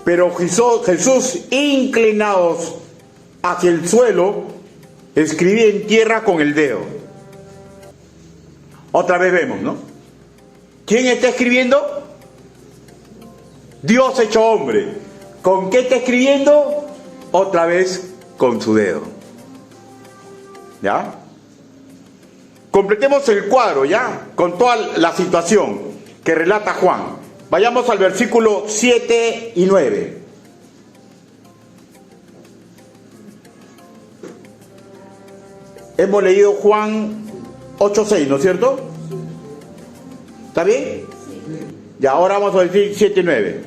pero Jesús, inclinados hacia el suelo, escribía en tierra con el dedo. Otra vez vemos, ¿no? ¿Quién está escribiendo? Dios hecho hombre. ¿Con qué está escribiendo? Otra vez con su dedo. ¿Ya? Completemos el cuadro, ¿ya? Con toda la situación que relata Juan. Vayamos al versículo 7 y 9. Hemos leído Juan 8:6, ¿no es cierto? ¿Está bien? Y ahora vamos a decir 7 y 9.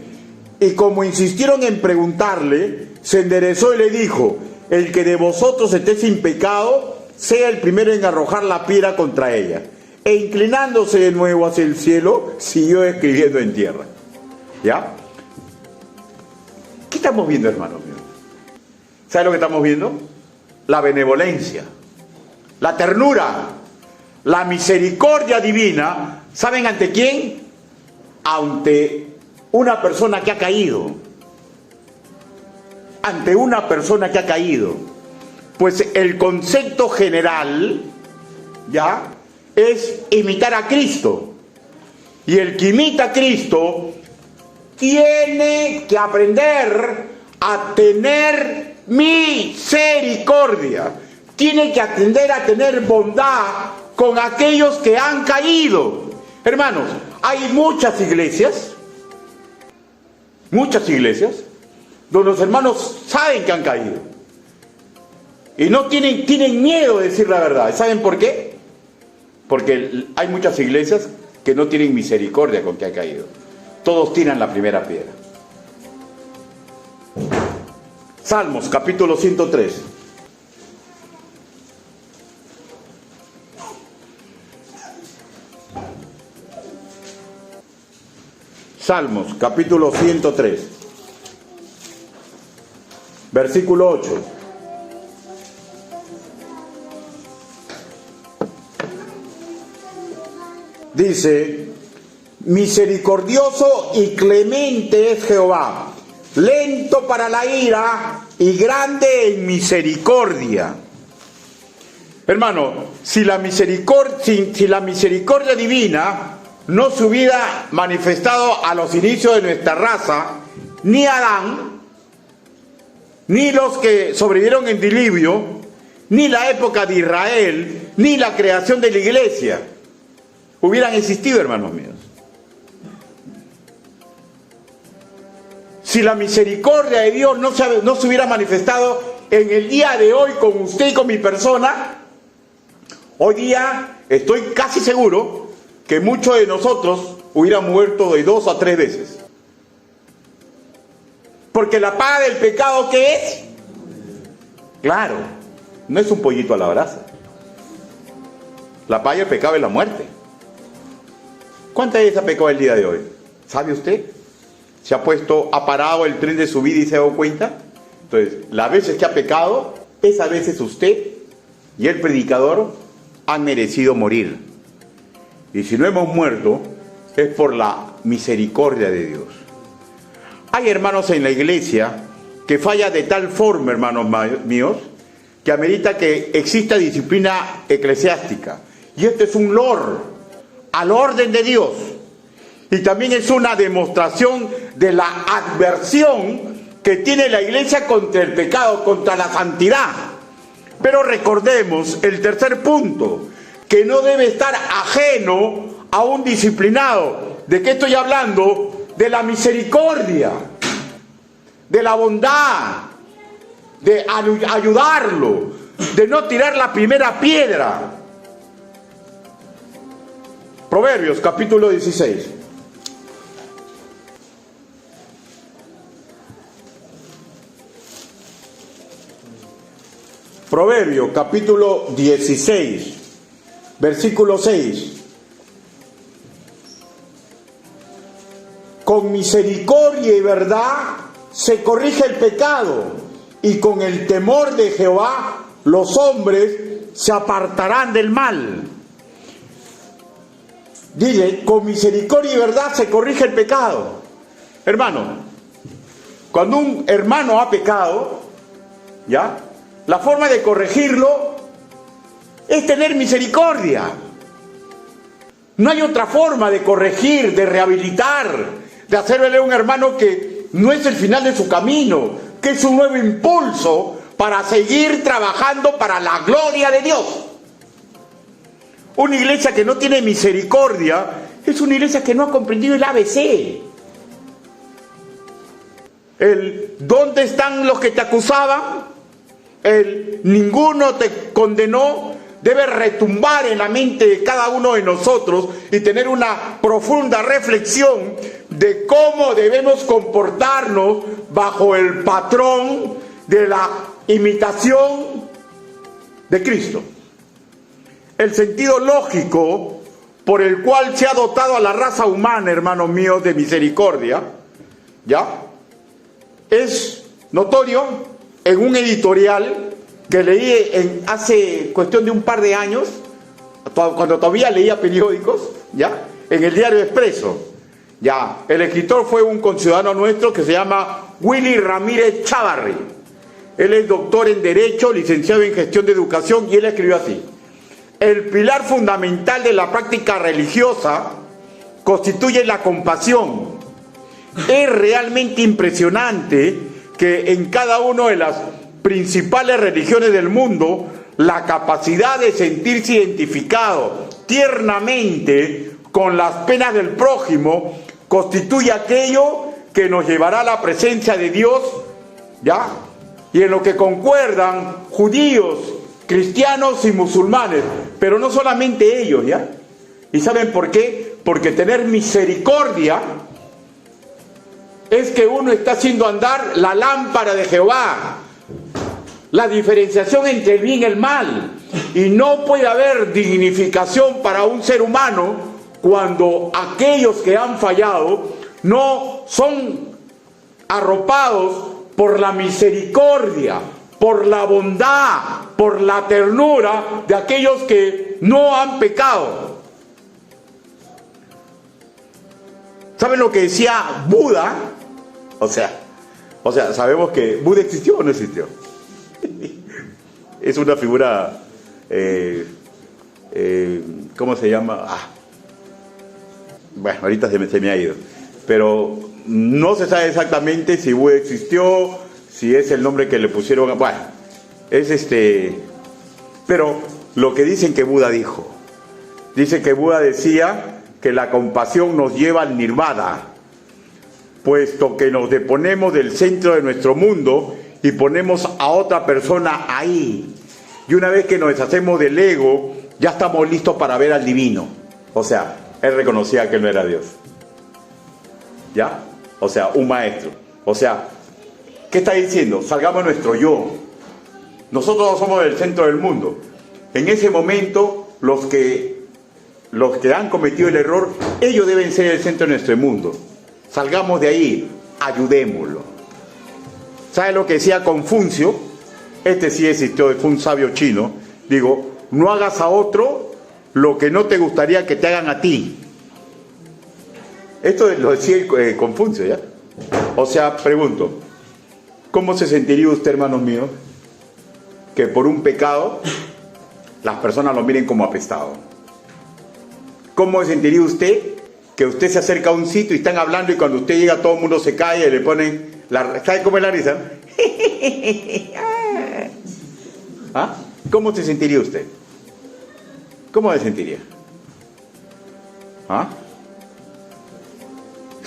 Y como insistieron en preguntarle, se enderezó y le dijo: el que de vosotros esté sin pecado, sea el primero en arrojar la piedra contra ella. E inclinándose de nuevo hacia el cielo, siguió escribiendo en tierra. ¿Ya? ¿Qué estamos viendo, hermanos míos? ¿Saben lo que estamos viendo? La benevolencia, la ternura, la misericordia divina. ¿Saben ante quién? ante una persona que ha caído. Ante una persona que ha caído. Pues el concepto general, ¿ya?, es imitar a Cristo. Y el que imita a Cristo tiene que aprender a tener misericordia. Tiene que aprender a tener bondad con aquellos que han caído. Hermanos, hay muchas iglesias, donde los hermanos saben que han caído. Y no tienen miedo de decir la verdad. ¿Saben por qué? Porque hay muchas iglesias que no tienen misericordia con que ha caído. Todos tiran la primera piedra. Salmos, capítulo 103. Salmos, capítulo 103. Versículo 8. Dice: misericordioso y clemente es Jehová, lento para la ira y grande en misericordia. Hermano, si la misericordia divina no se hubiera manifestado a los inicios de nuestra raza, ni Adán, ni los que sobrevivieron en diluvio, ni la época de Israel, ni la creación de la iglesia hubieran existido, hermanos míos. Si la misericordia de Dios no se hubiera manifestado en el día de hoy con usted y con mi persona, hoy día estoy casi seguro que muchos de nosotros hubieran muerto de 2 a 3 veces. Porque la paga del pecado, ¿qué es? Claro, no es un pollito a la brasa. La paga del pecado es la muerte. ¿Cuántas veces ha pecado el día de hoy? ¿Sabe usted? ¿Se ha parado el tren de su vida y se ha dado cuenta? Entonces, las veces que ha pecado, esas veces usted y el predicador han merecido morir. Y si no hemos muerto, es por la misericordia de Dios. Hay hermanos en la iglesia que falla de tal forma, hermanos míos, que amerita que exista disciplina eclesiástica. Y este es un loor al orden de Dios. Y también es una demostración de la adversión que tiene la iglesia contra el pecado, contra la santidad. Pero recordemos el tercer punto, que no debe estar ajeno a un disciplinado. ¿De qué estoy hablando? De la misericordia, de la bondad, de ayudarlo, de no tirar la primera piedra. Proverbios, capítulo 16. Proverbio, capítulo 16, versículo 6. Con misericordia y verdad se corrige el pecado, y con el temor de Jehová los hombres se apartarán del mal. Dile, con misericordia y verdad se corrige el pecado. Hermano, cuando un hermano ha pecado, ¿ya?, la forma de corregirlo es tener misericordia. No hay otra forma de corregir, de rehabilitar, de hacerle a un hermano que no es el final de su camino, que es un nuevo impulso para seguir trabajando para la gloria de Dios. Una iglesia que no tiene misericordia es una iglesia que no ha comprendido el ABC. ¿Dónde están los que te acusaban? Ninguno te condenó, debe retumbar en la mente de cada uno de nosotros y tener una profunda reflexión de cómo debemos comportarnos bajo el patrón de la imitación de Cristo. El sentido lógico por el cual se ha dotado a la raza humana, hermanos míos, de misericordia, ¿ya?, es notorio en un editorial que leí hace cuestión de un par de años, cuando todavía leía periódicos, ¿ya?, en el Diario Expreso. Ya, el escritor fue un conciudadano nuestro que se llama Willy Ramírez Chávarri. Él es doctor en Derecho, licenciado en Gestión de Educación, y él escribió así: el pilar fundamental de la práctica religiosa constituye la compasión. Es realmente impresionante que en cada una de las principales religiones del mundo la capacidad de sentirse identificado tiernamente con las penas del prójimo constituye aquello que nos llevará a la presencia de Dios, ¿ya? Y en lo que concuerdan judíos, cristianos y musulmanes, pero no solamente ellos, ¿ya? ¿Y saben por qué? Porque tener misericordia es que uno está haciendo andar la lámpara de Jehová, la diferenciación entre el bien y el mal. Y no puede haber dignificación para un ser humano cuando aquellos que han fallado no son arropados por la misericordia, por la bondad, por la ternura de aquellos que no han pecado. ¿Saben lo que decía Buda? O sea, sabemos que Buda existió o no existió. Es una figura, ¿cómo se llama? Bueno, ahorita se me ha ido. Pero no se sabe exactamente si Buda existió, si es el nombre que le pusieron. Bueno, es pero lo que dicen que Buda dijo. Dice que Buda decía que la compasión nos lleva al nirvana, puesto que nos deponemos del centro de nuestro mundo y ponemos a otra persona ahí. Y una vez que nos deshacemos del ego, ya estamos listos para ver al divino. O sea, él reconocía que él no era Dios. ¿Ya? O sea, un maestro. O sea, ¿qué está diciendo? Salgamos de nuestro yo. Nosotros no somos del centro del mundo. En ese momento, los que han cometido el error, ellos deben ser el centro de nuestro mundo. Salgamos de ahí, ayudémoslo. ¿Sabe lo que decía Confucio? Este sí existió, fue un sabio chino. Digo, no hagas a otro lo que no te gustaría que te hagan a ti. Esto lo decía Confucio, ¿ya? O sea, pregunto, ¿cómo se sentiría usted, hermanos míos, que por un pecado las personas lo miren como apestado? ¿Cómo se sentiría usted que usted se acerca a un sitio y están hablando y cuando usted llega todo el mundo se cae y le ponen ¿sabe cómo es la risa? ¿Ah? ¿Cómo se sentiría usted? ¿Cómo se sentiría? ¿Ah?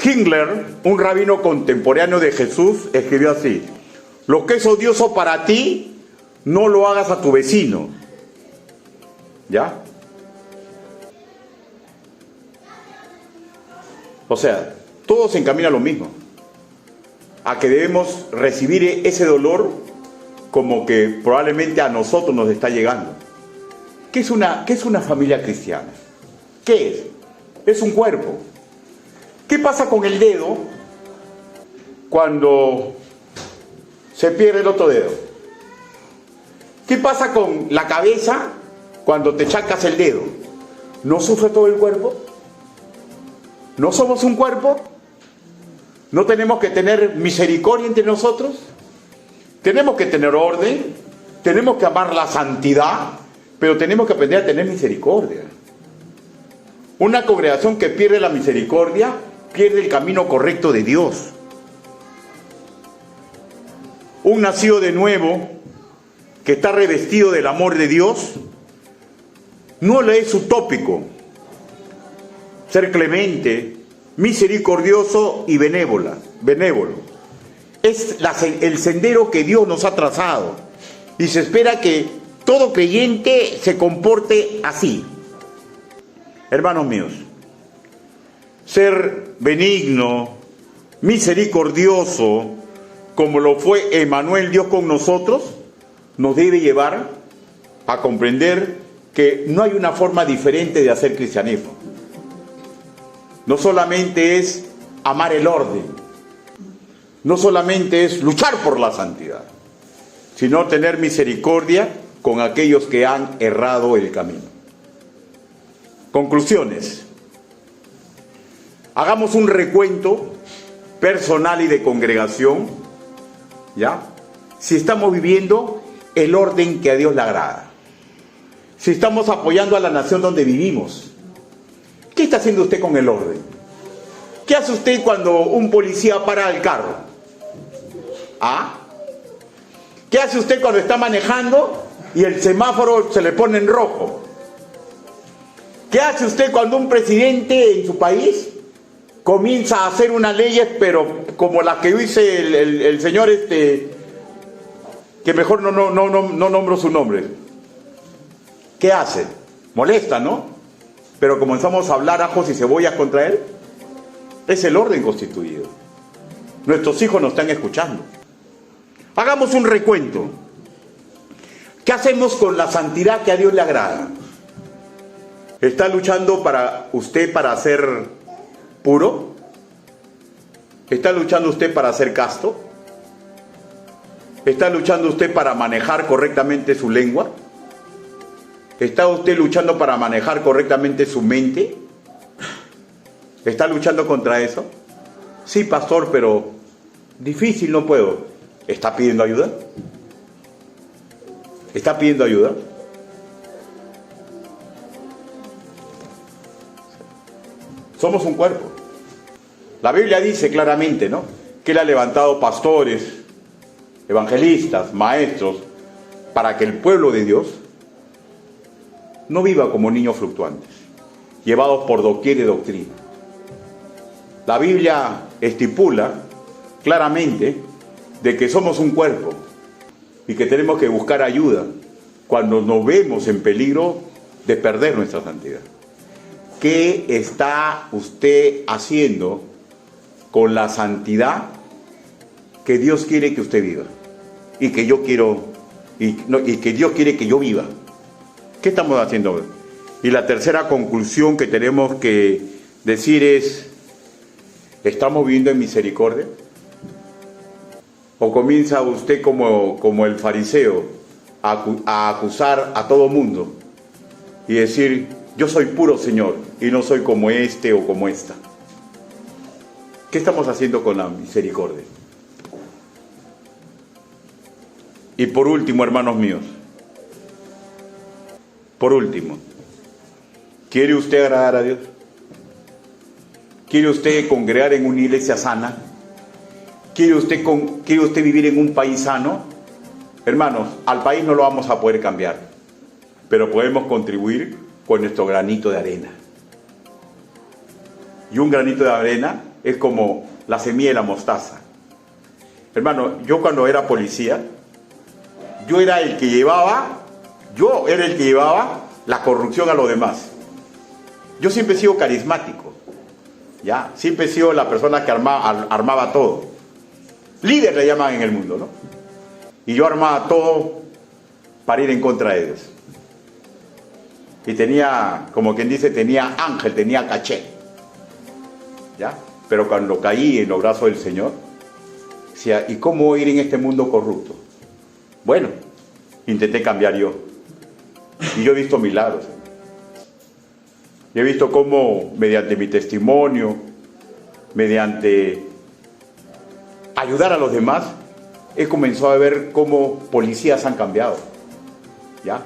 Himmler, un rabino contemporáneo de Jesús, escribió así: lo que es odioso para ti, no lo hagas a tu vecino. ¿Ya? O sea, todo se encamina a lo mismo, a que debemos recibir ese dolor como que probablemente a nosotros nos está llegando. ¿Qué es una familia cristiana? ¿Qué es? Es un cuerpo. ¿Qué pasa con el dedo cuando se pierde el otro dedo? ¿Qué pasa con la cabeza cuando te chacas el dedo? ¿No sufre todo el cuerpo? ¿No somos un cuerpo? ¿No tenemos que tener misericordia entre nosotros? Tenemos que tener orden, tenemos que amar la santidad, pero tenemos que aprender a tener misericordia. Una congregación que pierde la misericordia pierde el camino correcto de Dios. Un nacido de nuevo que está revestido del amor de Dios no le es utópico ser clemente, misericordioso y benévolo. Es el sendero que Dios nos ha trazado y se espera que todo creyente se comporte así. Hermanos míos, ser benigno, misericordioso, como lo fue Emmanuel, Dios con nosotros, nos debe llevar a comprender que no hay una forma diferente de hacer cristianismo. No solamente es amar el orden, no solamente es luchar por la santidad, sino tener misericordia con aquellos que han errado el camino. Conclusiones. hagamos un recuento personal y de congregación, ¿ya? Si estamos viviendo el orden que a Dios le agrada. Si estamos apoyando a la nación donde vivimos. ¿Qué está haciendo usted con el orden? ¿Qué hace usted cuando un policía para el carro? ¿Ah? ¿Qué hace usted cuando está manejando y el semáforo se le pone en rojo? ¿Qué hace usted cuando un presidente en su país comienza a hacer unas leyes, pero como las que dice el señor que mejor no nombro su nombre? ¿Qué hace? Molesta, ¿no? Pero comenzamos a hablar ajos y cebollas contra él. Es el orden constituido. Nuestros hijos nos están escuchando. Hagamos un recuento. ¿Qué hacemos con la santidad que a Dios le agrada? ¿Está luchando para usted para ser puro? ¿Está luchando usted para ser casto? ¿Está luchando usted para manejar correctamente su lengua? ¿Está usted luchando para manejar correctamente su mente? ¿Está luchando contra eso? Sí, pastor, pero difícil, no puedo. ¿Está pidiendo ayuda? ¿Está pidiendo ayuda? Somos un cuerpo. La Biblia dice claramente, ¿no?, que Él ha levantado pastores, evangelistas, maestros, para que el pueblo de Dios no viva como niños fluctuantes, llevados por doquier de doctrina. La Biblia estipula claramente de que somos un cuerpo y que tenemos que buscar ayuda cuando nos vemos en peligro de perder nuestra santidad. ¿Qué está usted haciendo con la santidad que Dios quiere que usted viva? Y que yo quiero, y que Dios quiere que yo viva. ¿Qué estamos haciendo? Y la tercera conclusión que tenemos que decir es: ¿estamos viviendo en misericordia? ¿O comienza usted como el fariseo a acusar a todo mundo y decir: yo soy puro, Señor, y no soy como este o como esta? ¿Qué estamos haciendo con la misericordia? Y por último, hermanos míos, por último, ¿quiere usted agradar a Dios? ¿Quiere usted congregar en una iglesia sana? ¿Quiere usted vivir en un país sano? Hermanos, al país no lo vamos a poder cambiar, pero podemos contribuir con nuestro granito de arena. Y un granito de arena es como la semilla de la mostaza. Hermano, yo cuando era policía, yo era el que llevaba la corrupción a los demás. Yo siempre he sido carismático, ¿ya? Siempre he sido la persona que armaba todo. Líder le llaman en el mundo, ¿no? Y yo armaba todo para ir en contra de ellos. Y tenía, como quien dice, tenía ángel, tenía caché, ¿ya? Pero cuando caí en los brazos del Señor, decía: ¿y cómo ir en este mundo corrupto? Bueno, intenté cambiar yo. Y yo he visto milagros. Y he visto cómo, mediante mi testimonio, mediante ayudar a los demás, he comenzado a ver cómo policías han cambiado, ¿ya?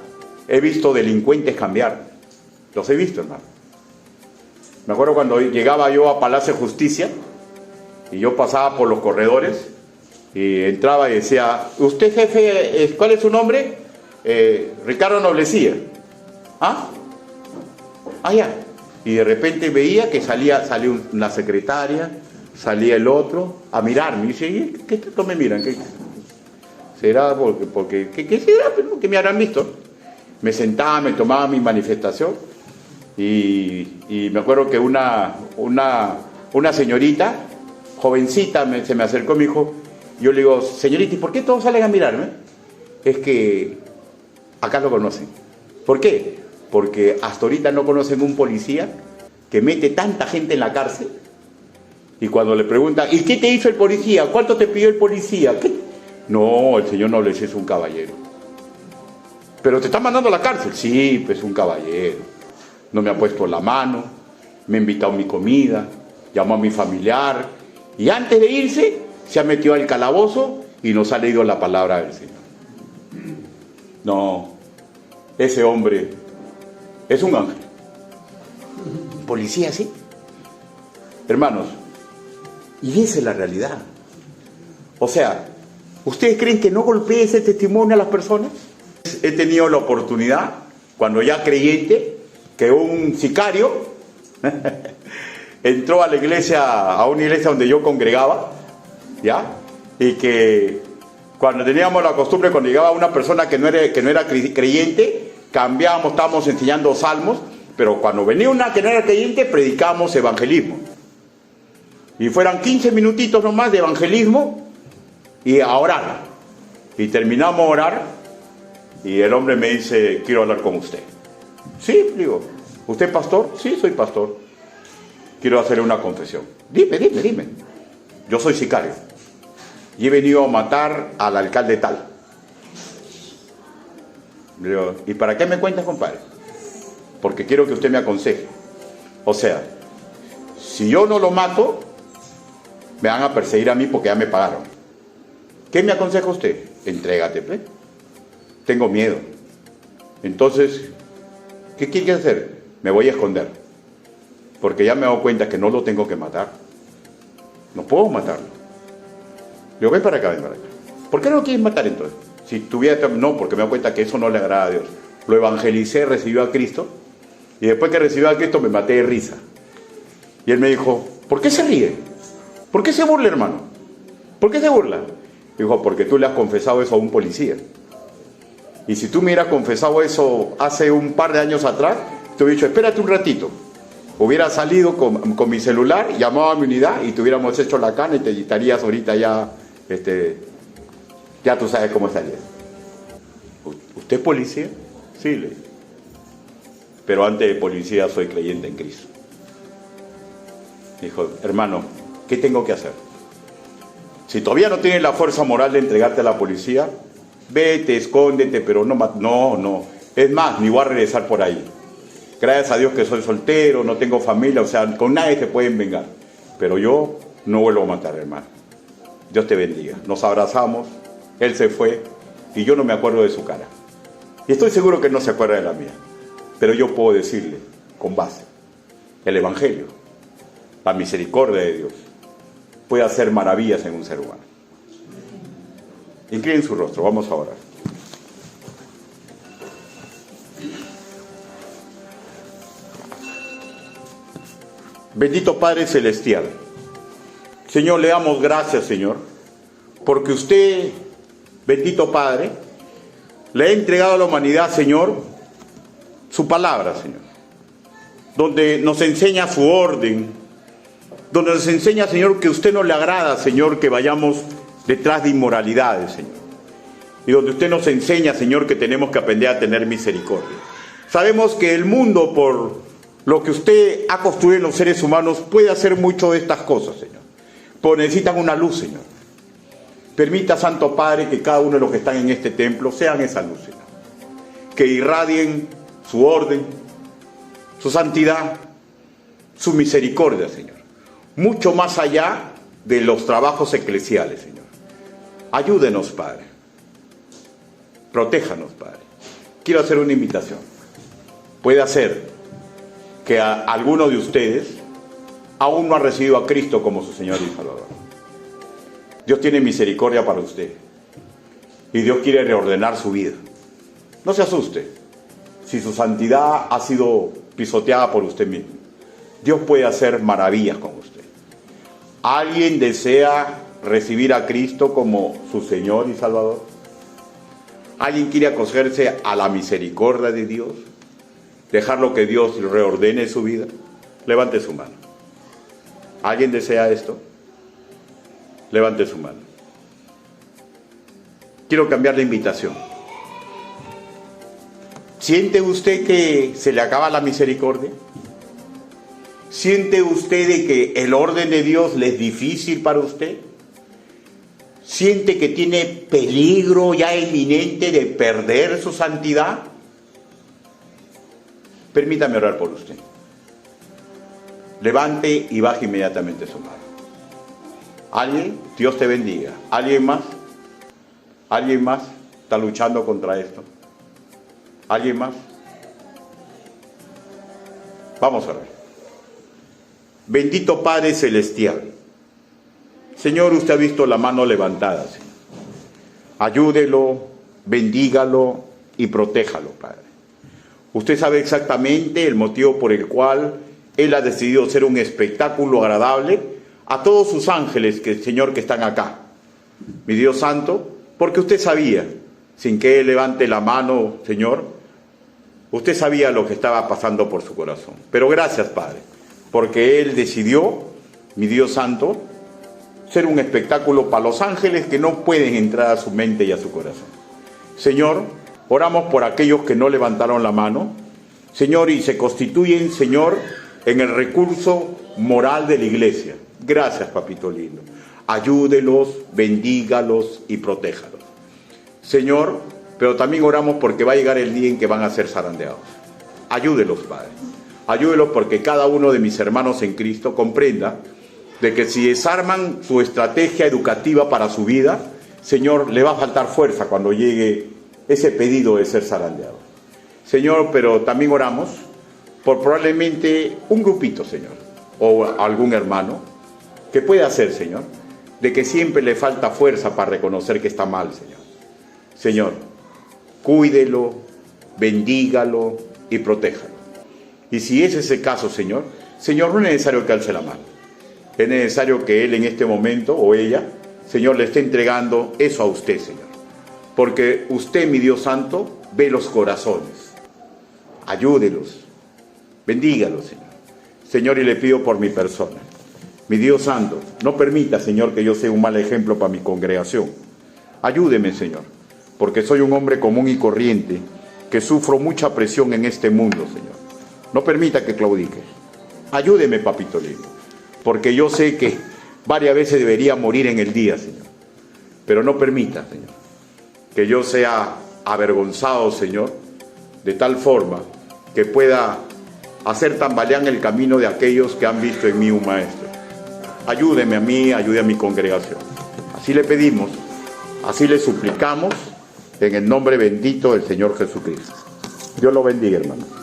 He visto delincuentes cambiar. Los he visto, hermano. Me acuerdo cuando llegaba yo a Palacio de Justicia y yo pasaba por los corredores y entraba y decía: ¿usted, jefe, cuál es su nombre? Ricardo Noblecía. ¿Ah? Ah, ya. Y de repente veía que salía una secretaria, salía el otro a mirarme. Y dice: ¿qué tanto me miran? ¿Qué será? ¿Qué será? Que me habrán visto. Me sentaba, me tomaba mi manifestación y me acuerdo que una señorita, jovencita, se me acercó y me dijo, yo le digo: señorita, ¿y por qué todos salen a mirarme? Es que acá lo conocen. ¿Por qué? Porque hasta ahorita no conocen un policía que mete tanta gente en la cárcel. Y cuando le preguntan: ¿y qué te hizo el policía? ¿Cuánto te pidió el policía? ¿Qué? No, el señor Nobles es un caballero. ¿Pero te está mandando a la cárcel? Sí, pues un caballero. No me ha puesto la mano, me ha invitado mi comida, llamó a mi familiar y antes de irse se ha metido al calabozo y nos ha leído la palabra del Señor. No, ese hombre es un ángel. Policía, sí. Hermanos, y esa es la realidad. O sea, ¿ustedes creen que no golpee ese testimonio a las personas? He tenido la oportunidad, cuando ya creyente, que un sicario entró a la iglesia, a una iglesia donde yo congregaba, ¿ya? Y que cuando teníamos la costumbre, cuando llegaba una persona que no era creyente, cambiábamos, estábamos enseñando salmos, pero cuando venía una que no era creyente, predicábamos evangelismo. Y fueran 15 minutitos nomás de evangelismo y a orar. Y terminamos a orar y el hombre me dice, quiero hablar con usted. Sí, digo, ¿usted es pastor? Sí, soy pastor. Quiero hacerle una confesión. Dime. Yo soy sicario y he venido a matar al alcalde tal. Digo, ¿y para qué me cuentas, compadre? Porque quiero que usted me aconseje. O sea, si yo no lo mato, me van a perseguir a mí porque ya me pagaron. ¿Qué me aconseja usted? Entrégate, pues. Tengo miedo. Entonces, ¿qué quiere hacer? Me voy a esconder. Porque ya me he dado cuenta que no lo tengo que matar. No puedo matarlo. Digo, ven para acá. ¿Por qué no lo quieres matar entonces? Si tuviera... No, porque me he dado cuenta que eso no le agrada a Dios. Lo evangelicé, recibió a Cristo. Y después que recibió a Cristo me maté de risa. Y él me dijo, ¿por qué se ríe? ¿Por qué se burla, hermano? ¿Por qué se burla? Dijo, porque tú le has confesado eso a un policía. Y si tú me hubieras confesado eso hace un par de años atrás, te hubiera dicho, espérate un ratito. Hubiera salido con mi celular, llamado a mi unidad y te hubiéramos hecho la cana y te estarías ahorita ya, ya tú sabes cómo estarías. ¿Usted es policía? Sí, le dije. Pero antes de policía soy creyente en Cristo. Dijo, hermano, ¿qué tengo que hacer? Si todavía no tienes la fuerza moral de entregarte a la policía, vete, escóndete, pero no. Es más, ni voy a regresar por ahí. Gracias a Dios que soy soltero, no tengo familia, o sea, con nadie se pueden vengar. Pero yo no vuelvo a matar, hermano. Dios te bendiga. Nos abrazamos, él se fue y yo no me acuerdo de su cara. Y estoy seguro que él no se acuerda de la mía. Pero yo puedo decirle, con base, el Evangelio, la misericordia de Dios, puede hacer maravillas en un ser humano. Inclinen su rostro, vamos a orar. Bendito Padre Celestial, Señor, le damos gracias, Señor, porque usted, bendito Padre, le ha entregado a la humanidad, Señor, su palabra, Señor, donde nos enseña su orden, donde nos enseña, Señor, que a usted no le agrada, Señor, que vayamos detrás de inmoralidades, Señor. Y donde usted nos enseña, Señor, que tenemos que aprender a tener misericordia. Sabemos que el mundo, por lo que usted ha construido en los seres humanos, puede hacer mucho de estas cosas, Señor. Pero necesitan una luz, Señor. Permita, Santo Padre, que cada uno de los que están en este templo sean esa luz, Señor. Que irradien su orden, su santidad, su misericordia, Señor. Mucho más allá de los trabajos eclesiales, Señor. Ayúdenos, Padre. Protéjanos, Padre. Quiero hacer una invitación. Puede hacer que a alguno de ustedes aún no ha recibido a Cristo como su Señor y Salvador. Dios tiene misericordia para usted. Y Dios quiere reordenar su vida. No se asuste si su santidad ha sido pisoteada por usted mismo. Dios puede hacer maravillas con usted. ¿Alguien desea recibir a Cristo como su Señor y Salvador? ¿Alguien quiere acogerse a la misericordia de Dios? ¿Dejarlo que Dios reordene su vida? Levante su mano. ¿Alguien desea esto? Levante su mano. Quiero cambiar la invitación. ¿Siente usted que se le acaba la misericordia? ¿Siente usted de que el orden de Dios le es difícil para usted? ¿Siente que tiene peligro ya inminente de perder su santidad? Permítame orar por usted. levante y baje inmediatamente su mano. ¿Alguien? Dios te bendiga. ¿Alguien más? ¿Alguien más está luchando contra esto? ¿Alguien más? Vamos a ver. Bendito Padre Celestial. Señor, usted ha visto la mano levantada, Señor. Ayúdelo, bendígalo y protéjalo, Padre. Usted sabe exactamente el motivo por el cual Él ha decidido ser un espectáculo agradable a todos sus ángeles, Señor, que están acá. Mi Dios Santo, porque usted sabía, sin que Él levante la mano, Señor, usted sabía lo que estaba pasando por su corazón. Pero gracias, Padre, porque Él decidió, mi Dios Santo, ser un espectáculo para los ángeles que no pueden entrar a su mente y a su corazón. Señor, oramos por aquellos que no levantaron la mano, Señor, y se constituyen, Señor, en el recurso moral de la iglesia. Gracias, papito lindo. Ayúdelos, bendígalos y protéjalos. Señor, pero también oramos porque va a llegar el día en que van a ser zarandeados. Ayúdelos, Padre. Ayúdelos porque cada uno de mis hermanos en Cristo comprenda de que si desarman su estrategia educativa para su vida, Señor, le va a faltar fuerza cuando llegue ese pedido de ser zarandeado. Señor, pero también oramos por probablemente un grupito, Señor, o algún hermano, que pueda hacer, Señor, de que siempre le falta fuerza para reconocer que está mal, Señor. Señor, cuídelo, bendígalo y protéjalo. Y si ese es el caso, Señor, Señor, no es necesario que alce la mano. Es necesario que él en este momento, o ella, Señor, le esté entregando eso a usted, Señor. Porque usted, mi Dios Santo, ve los corazones. Ayúdelos, bendígalos, Señor. Señor, y le pido por mi persona. Mi Dios Santo, no permita, Señor, que yo sea un mal ejemplo para mi congregación. Ayúdeme, Señor, porque soy un hombre común y corriente, que sufro mucha presión en este mundo, Señor. No permita que claudique. Ayúdeme, papito lindo, porque yo sé que varias veces debería morir en el día, Señor. Pero no permita, Señor, que yo sea avergonzado, Señor, de tal forma que pueda hacer tambalear el camino de aquellos que han visto en mí un maestro. Ayúdeme a mí, ayude a mi congregación. Así le pedimos, así le suplicamos, en el nombre bendito del Señor Jesucristo. Dios lo bendiga, hermano.